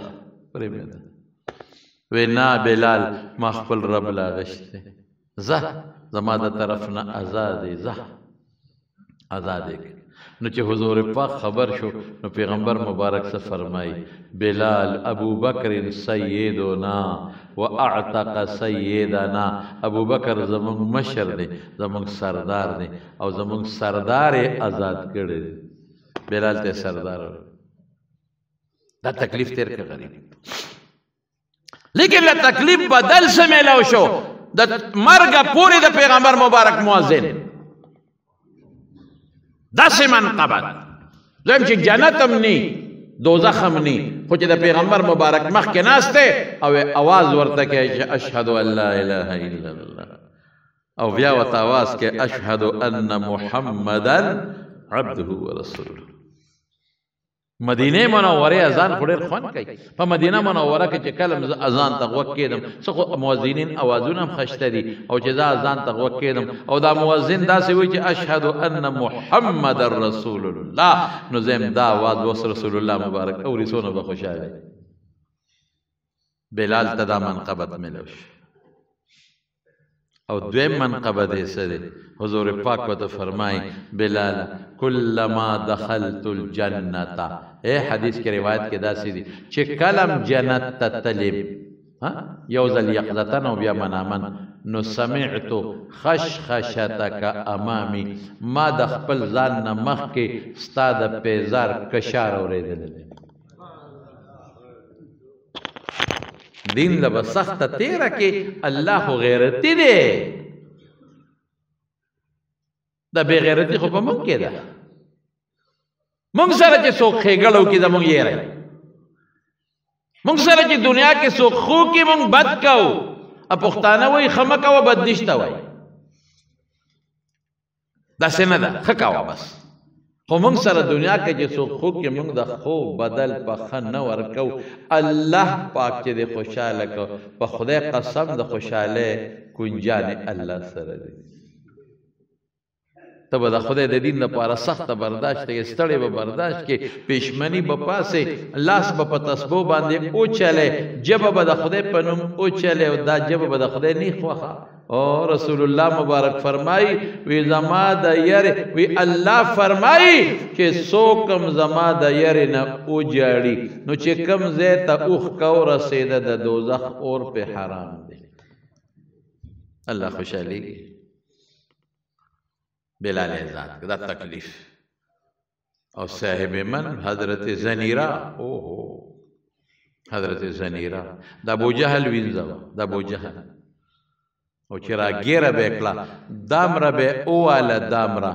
وی نه بلال ما خپل رب لا غشتې، ځه زما د طرف نه آزاد یې، ځه آزاد یې. نو چې حضور پاک خبر شو نو پیغمبر مبارک سے فرمائی بلال ابو بکر سیدنا و اعتق سیدنا. ابو بکر زمونږ مشر دی، زمونږ سردار دی، او زمونږ سردار یې آزاد کړی دی. بلال ته سردار دا تکلیف تیر که غریب، لیکن له تکلیف بدل څه میلاو شو؟ د مرګه پورې د پیغمبر مبارک مؤذن داسې منقبت دویم چې جنت هم نی دوزخ هم نی، خو چې د پیغمبر مبارک مخکې ناست دی او اواز ورته کوي چې اشهد ان لا اله الا الله، او بیا ورته اواز کوي اشهد ان محمدا عبده ورسوله. مدینه منوره اذان خو ډېر خوند کوي. په مدینه منوره کې چې کله زه اذان ته غوږ کېدم، څه خو مؤذنین اوازونه هم ښایسته دي، او چې زه اذان ته غوږ کېدم او دا مؤذن داسې وایي چې اشهد ان محمد رسول الله، نو زه یم دا اواز اوس رسول الله مبارک اوري څونه به خوشحاله. بلال ته دا منقبت میلو شو. او دویم منقبت یې څه دی؟ حضور پاک ورته فرمایي بلال کلما دخلت الجنة، حدیث کې روایت کې داسې دي چې کلم جنت ته تلم یو ځل یقظتن او بیا منامن، نو سمعت خشخشتک امامی، ما د خپل ځان نه مخکې ستا د پیزار کشار اورېدلی. دین له به سخته تیره کې الله خو غیرتي دی، دا بې غیرتي خو په موږ کې ده. موږ سره چې څوک ښېګړه وکړي زموږ یېری، موږ سره چې دنیا کې څوک خو کې موږ بد کوو. پښتانه وایي ښه مه کوه بد نشته وایي، داسې نه ده، ښه کوه بس. خو موږ سره دنیا کې چې څوک خو کې موږ د خو بدل په ښه نه ورکو. الله پاک چې د خوشحاله کو، په خدای قسم د خوشحالۍ کنجانې الله سره دی. ته به د خدای د دین لپاره سخته برداشت کوې، ستړی به برداشت کې، پېشمني به پاسې، لاس به په تسبو باندې اوچلی، ژبه به د خدای په نوم اوچلی، او دا ژبه به د خدای نه خوښه. او رسول الله مبارک فرمایي وی زما د یری، وی الله فرمایي چې څوک هم زما د یری نه وجاړي نو چې کوم ځای ته اوښ کو رسېده د دوزخ اور په حرام دی. الله خوشحالېږي. بلال آزاد دا تکلیف. او صاحب من حضرت زنیرہ، اوہو حضرت زنیرہ دا ابو جہل وینزا دا ابو جہل او چې راګیره به کړه دامره به اواله دامره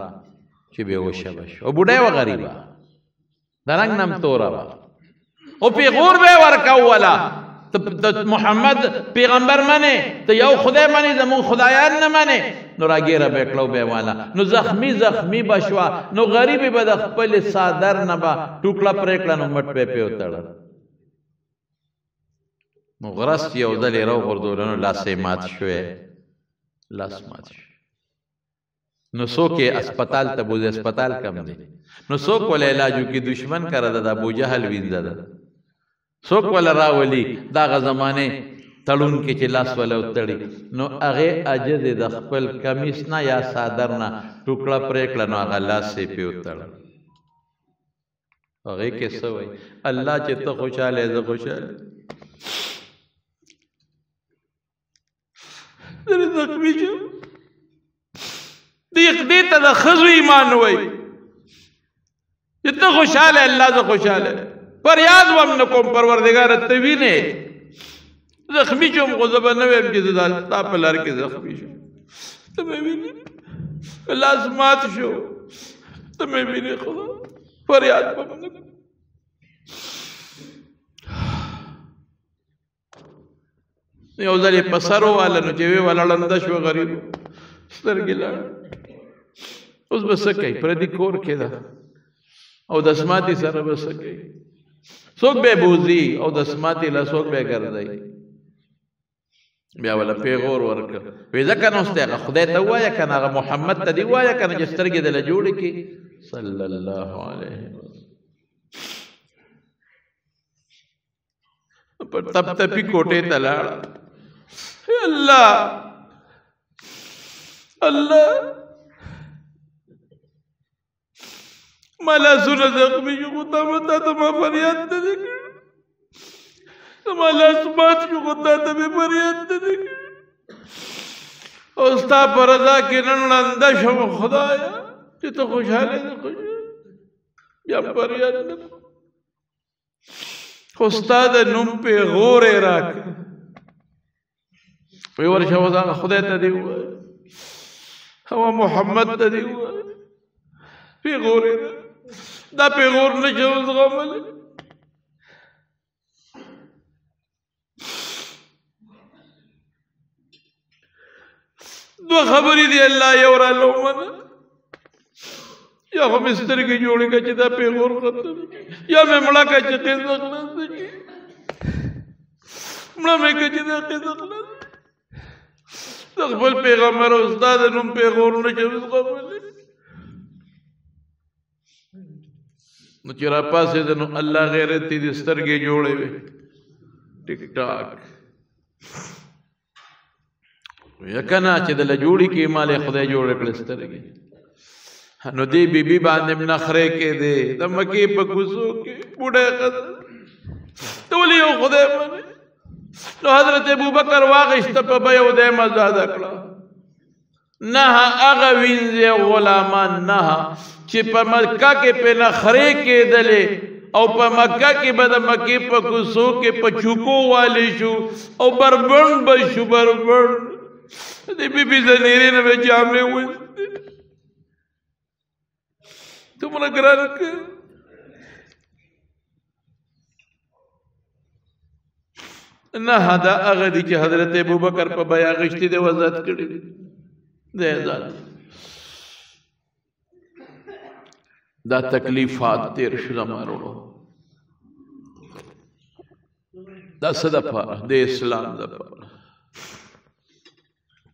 چې به وشبش او بوډای و غریبه درنګ نم تورا او پیغور به ورکولا ته محمد پیغمبر منه ته یو خدای منه زمون خدایان نه منه نو راګیره به کړه به والا نو زخمی بشوا نو غریبی به د خپل صادر نه با ټوکړه پرې کړه نو مټ په پیوتړه نو غرس یو ځلې راو غردولنو لاسې مات شوې لاس مات شو نو څوک اسپتال ته بوځي اسپتال کم دی نو څوک ول علاجو کې دشمن کړه د ابو جهل وینځه ده څوک ول راولي دا غ زمانه تړون کې چې لاس ول وتړي نو هغه عجز د خپل کمیس نه یا صادر نه ټوکړه پرې کړه نو هغه لاس یې پیوتړ هغه کې څه وای الله چې ته خوشاله زه خوشاله در زخمی شو دیخ دیتا دا خزو ایمان ہوئی جتا خوشحال ہے اللہ سے خوشحال ہے پریاز وم نکوم پروردگار تبینے زخمی شو مغزبہ نویم کی زدال تا پلار کے زخمی شو تمہیں بینے اللہ اسمات شو تمہیں بینے خدا پریاز وم نکوم یو ځل په سرو والا نو چې وی ولاړنده شو غریب سترګې لاړ اوس به څه کوي پردي کور کې ده او د اسماتي سره به څه کوي څوک به بوزي او د اسماتي له څوک به ګرځي بیا ولا پیغور ورکړه وی ځکه نو ستغه خدای ته وایه کنه هغه محمد ته دی وایه کنه چې سترګې دله جوړې کی صلی الله علیه وسلم پر تپ تپی کوټې ته لاړ اللہ اللہ مالا سنا زخمی جو خدا متا تما فریاد تے دیکھے مالا اسمات جو خدا تمہیں فریاد تے دیکھے اوستا پر رضا کی ننندہ شم خدایا کہ تو خوشحالے دے خوشحالے یا فریاد تے استاد نم پہ غورے راک وی ورشا وزاق خدای تا دی ہوا ہوا محمد تا دی ہوا پیغور دا پیغور نشوز غمل دو خبری دی اللہ یورا لومن یا ہم اس طرح کی جوڑی کا چیتا پیغور ختم یا میں مڑا کا چیتے زخلص دی مڑا میں کا چیتا زخلص تقبل پیغمبر استاد نم پیغور نشوز غمل نو چرا پاسے دنو اللہ غیرتی دی سترگی جوڑے وے ٹک ٹاک یکنا چه دل جوڑی کی مال خدای جوڑے کڑ سترگی نو دی بی بی باندم نخرے کے دے دمکی پا کسو کے بوڑے قدر تولی او خدای مانے نو حضرت ابو بکر واغشت پا بیو دے مزاد اکڑا نہا اغوینزی غلامان نہا چی پا مکہ کے پہ نخرے کے دلے او پا مکہ کے بدا مکی پا کسو کے پا چوکو والی شو او بربن بشو بربن دی بی بی زنیری نوے جامعے ہوئے تم نگران کر نہ دا اغدی چی حضرت ابو بکر پا بیا غشتی دے وزاد کردی دے ازاد دا تکلیفات تیر شدہ مارو دا صدا پارا دے اسلام دا پارا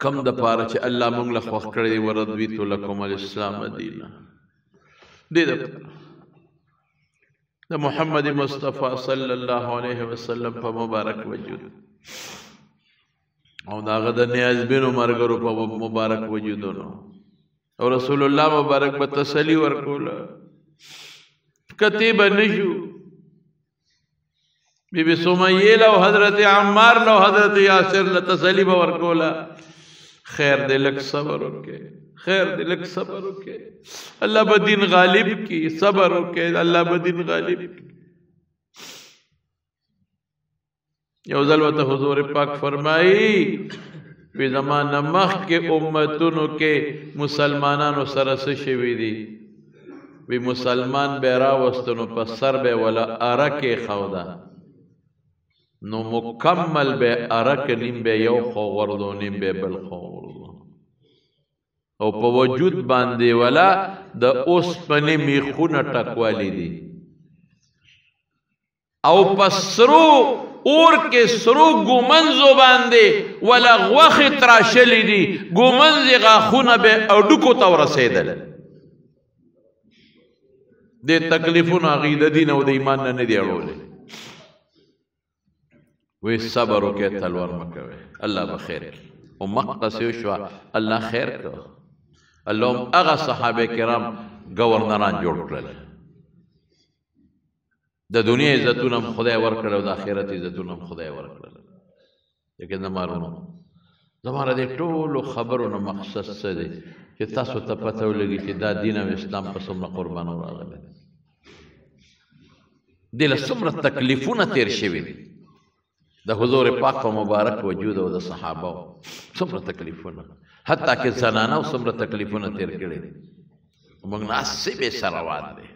کم دا پارا چی اللہ منگلخ وقت کردی وردویتو لکم الاسلام دینا دے دا پارا دا محمد مصطفیٰ صلی اللہ علیہ وسلم پا مبارک وجود او دا غدا نیاز بینو مرگرو پا مبارک وجودونو اور رسول اللہ مبارک بتسلی ورکولا کتیب نشو بی بی سمیہ لو حضرت عمار لو حضرت یاسر لتسلی ورکولا خیر دلک صبر رکے خیر دلک صبر رکے اللہ بدین غالب کی صبر رکے اللہ بدین غالب کی یو ځل ورته حضور پاک فرمایي وی زمانه مخکې امتونو کې مسلمانانو سره څه شوي دي وی مسلمان به راوسته نو په سر به ولا اره کېښوده نو مکمل به اره کې نیم به یو خوا غورځو نیم به بل خوا غورځو او په وجود باندې ولا د اوسپنې میخونه ټکوالی دي او په سرو اور کې سرو ګومنځو باندې ولا غوښې تراشلې دي ګومنځې غاښونه به اډوکو ته ورسېدل د تکلیفونو هغې د دین او د ایمان نه نه دي اړولی وی صبر وکړئ تلوار مه کوئ الله به خیر کړي او مقصې وشوه الله خیر کړه الله هم هغه صحابه کرام ګورنران جوړ کړل د دنیا عزتونه هم خدای ورکړل او د آخرت عزتونه هم خدای ورکړل لیکن زمارونو زماره د ټولو خبرو نه مقصد څه دی چې تاسو ته پته ولګي چې دا دین او اسلام په څومره قربانو راغلی دې له څومره تکلیفونه تېر شوي دي د حضور پاک په مبارک وجود او د صحابه څومره تکلیفونه حتی که زنانه او څومره تکلیفونه تېر کړي دي موږ ناسبې سره روان دی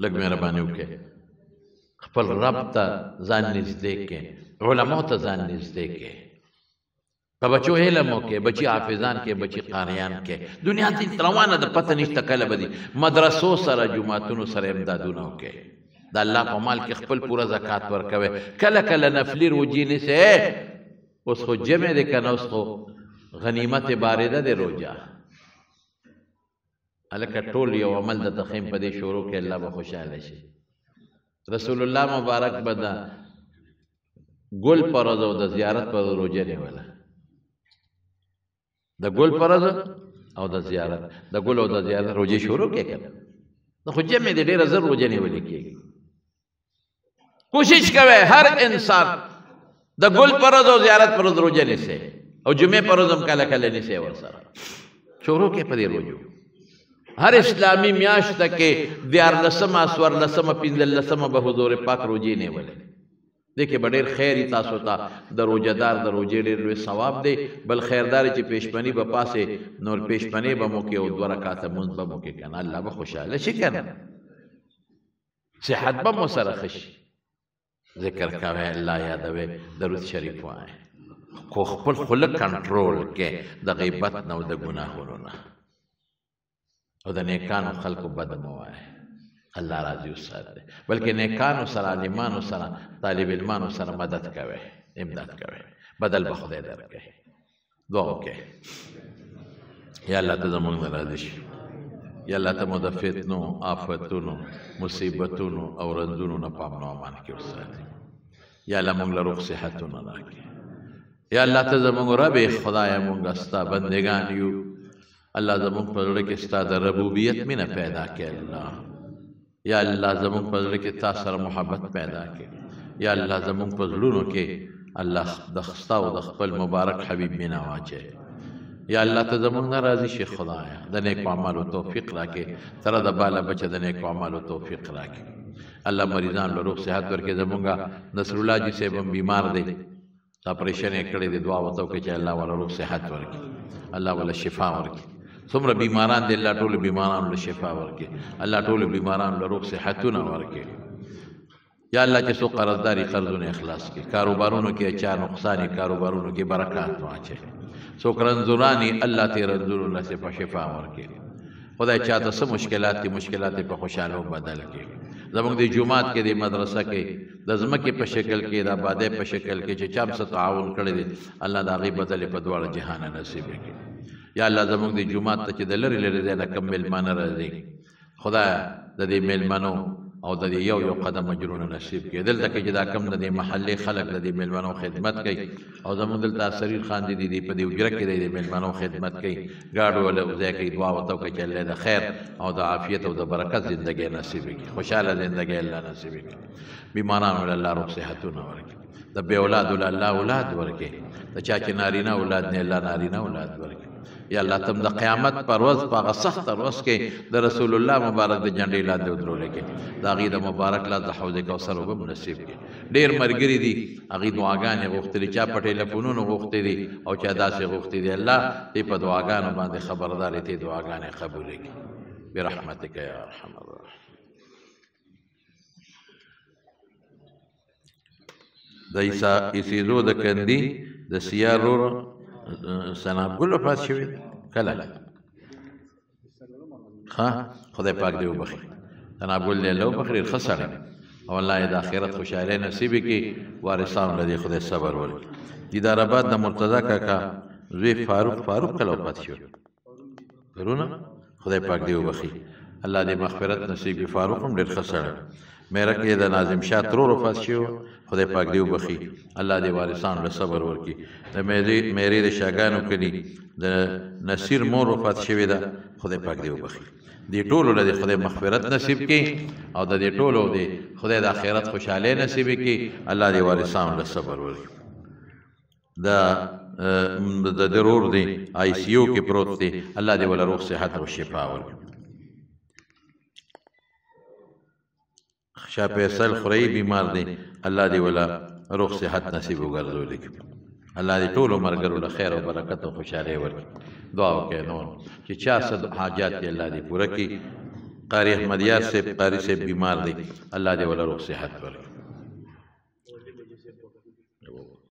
لږ مهرباني وکړئ خپل رب ته ځان نږدې کړئ علماو ته ځان نږدې کړئ په بچو علم وکړئ بچي حافظان کې بچي قاریان کې دنیا ته روانه ده پته نشته کله به دي مدرسو سره جوماتونو سره امدادونه وکړئ د الله په مال کې خپل پوره زکات ورکوئ کله کله نفلي روجې نیسئ اوس خو جمع دی که نه اوس خو غنیمت بارده دی روجه هلکه ټول یو عمل د تخیم په دې شروع کې الله به خوشحاله شي رسول الله مبارک به د ګل په ورځ او د زیارت په ورځ روجه نیوله د ګل په ورځ او د زیارت د ګل او د زیارت روجې شروع کې که نه خو جمع دی ډېره زر روجه نیولې کېږي کوشش کوئ هر انسان د ګل په ورځ او زیارت په ورځ روجه نیسئ او جمعې په ورځ هم کله کله نیسئ ورسره شروع کې په دې روجو هر اسلامي میاشته کې 14مه 14مه 15مه به حضور پاک روجې نیولې دې کې به ډېر خیر یې تاسو ته د روجهدار د روجې ډېر لوی ثواب دی بل خیردار چې پیشپني به پاسې نور پیشپنې به مو کې او 2 رکعاته مونځ به مو کې که نه الله به خوشحاله شي که نه صحت به مو سره ښه شي ذکر کوئ الله یادوئ درود شریف وایئ خو خپل خوله کنټرول کې د غیبت نه او د ګناهونو نه او د نیکانو خلکو بد مه وایئ الله راضي وساتئ بلکې نیکانو سره عالمانو سره طالب علمانو سره مدد کوئ امداد کوئ بدل به خدای درکوي دعا وکړئ یا الله ته زموږ نه راضي شي یا الله ته مو د فتنو آفتونو مصیبتونو او رنځونو نه په امن او امان کې وساتي یا الله موږ له روغ صحتونه راکړي یا الله ته زموږ رب خدایه موږ ستا بندګان یو الله زموږ په زړه کې ستا د ربوبیت مینه پیدا کړي الله یا الله زموږ په زړه کې تا سره محبت پیدا کړي یا الله زموږ په زړونو کې الله د ستا او د خپل مبارک حبیب مینه واچوي یا الله ته زموږ نه راضي شي خدایه د نیکو اعمالو توفیق راکړي تره د باله بچه د نیکو اعمالو توفیق راکړي الله مریضان له روغ صحت ورکړي زموږ نصر الله جي صاحب هم بیمار دی اپریشن یې کړی دی دعا ورته وکړئ چې الله والا روغ صحت ورکړي الله والا شفا ورکړي څومره بیماران دي الله ټولو بیمارانو له شفا ورکړي الله ټولو بیمارانو له روغ صحتونه ورکړي یا الله چې څوک قرضداري قرضونه اخلاص کړي کاروبارونو کې چا نقصاني کاروبارونو کې برکات واچوي څوک رنځوراني الله ته رنځورونه شفا ورکړي خدای چاته څه مشکلات دي مشکلات په خوشحالو بدل کړي زموږ د جومات کې د مدرسه کې د ځمکې په شکل کې د آبادۍ په شکل کې چې چا څه تعاون کړی دی الله د هغې بدلې په دواړه جهانه نصیب کړي یا الله زموږ د جومات ته چې د لرې لرې ځای نه کم میلمانه راځي خدایه د دې میلمنو او د دې یو یو قدم اجرونه نصیب کړي دلته کې چې دا کم د دې محلې خلک د دې میلمنو خدمت کوي او زموږ دلته سریر خان دي په دې اجره کې د دې میلمنو خدمت کوي ګاډو ولا ځای کوي دعا ورته وکړئ چې الله د خیر او د عافیت او د برکت زندګۍ نصیب کړي خوشحاله زندګۍ الله نصیب کړي بیمارانو له الله روغ صحتونه ورکړي د بې اولادو له الله اولاد ورکړي د چا چې نارینه اولاد نه الله نارینه اولاد ورکړي یا الله تم د قیامت پر ورځ په هغه سخته ورځ کې د رسول الله مبارک د جنډې لاندې ودرولې کې د هغې د مبارک لاس د حوض کوثر اوبه مو نصیب کړي. ډېر ملګري دي هغې دعاګانې غوښتلي، چا په ټیلیفونونو غوښتې دي او چا داسې غوښتې دي. الله دې په دعاګانو باندې خبردار دې دعاګانې قبولې کړي برحمتک یا ارحم الراحمین. د عیسیزو د کندي د سیار رور سناب ګل وفات شوي کله؟ ښه خدای پاک دې وبخي. سناب ګل دې الله وبخي، ډېر ښه سړی او الله یې د آخرت خوشحالۍ نصیب کړي، وارثانو له دې خدای صبر ورکړي. دیدار آباد د مرتضی کاکا زوی فاروق کله وفات شو؟ پرونه خدای پاک دې وبخي، الله دې مغفرت نصیب کړي. فاروق هم ډېر ښه سړی. میرک کې د ناظم شاه ترور وفات شو، خدای پاک دې وبخي، الله دې وارثانو له صبر ورکړي. د میرې د شاګانو کلي د نصیر مور وفات شوې ده، خدای پاک دې وبخي. دې ټولو له دې خدای مغفرت نصیب کړي او د دې ټولو دې خدای د آخرت خوشحالۍ نصیب کړي، الله دې وارثانو له صبر ورکړي. د ضرور دی آی سی یو کې پروت دی، الله دې ولا روغ صحت او شفا ورکړي. شاه فیصل خورئی بیمار دی، الله دې ولا روغ صحت نصیب وګرځولي. الله دې ټولو ملګرو له خیر او برکت او خوشحالۍ ورکړي. دعا وکړئ نور چې چا څه حاجات دي الله دې پوره کړي. قاری احمد یار صاحب قاری صاحب بیمار دی، الله دې ولا روغ صحت ورکړي.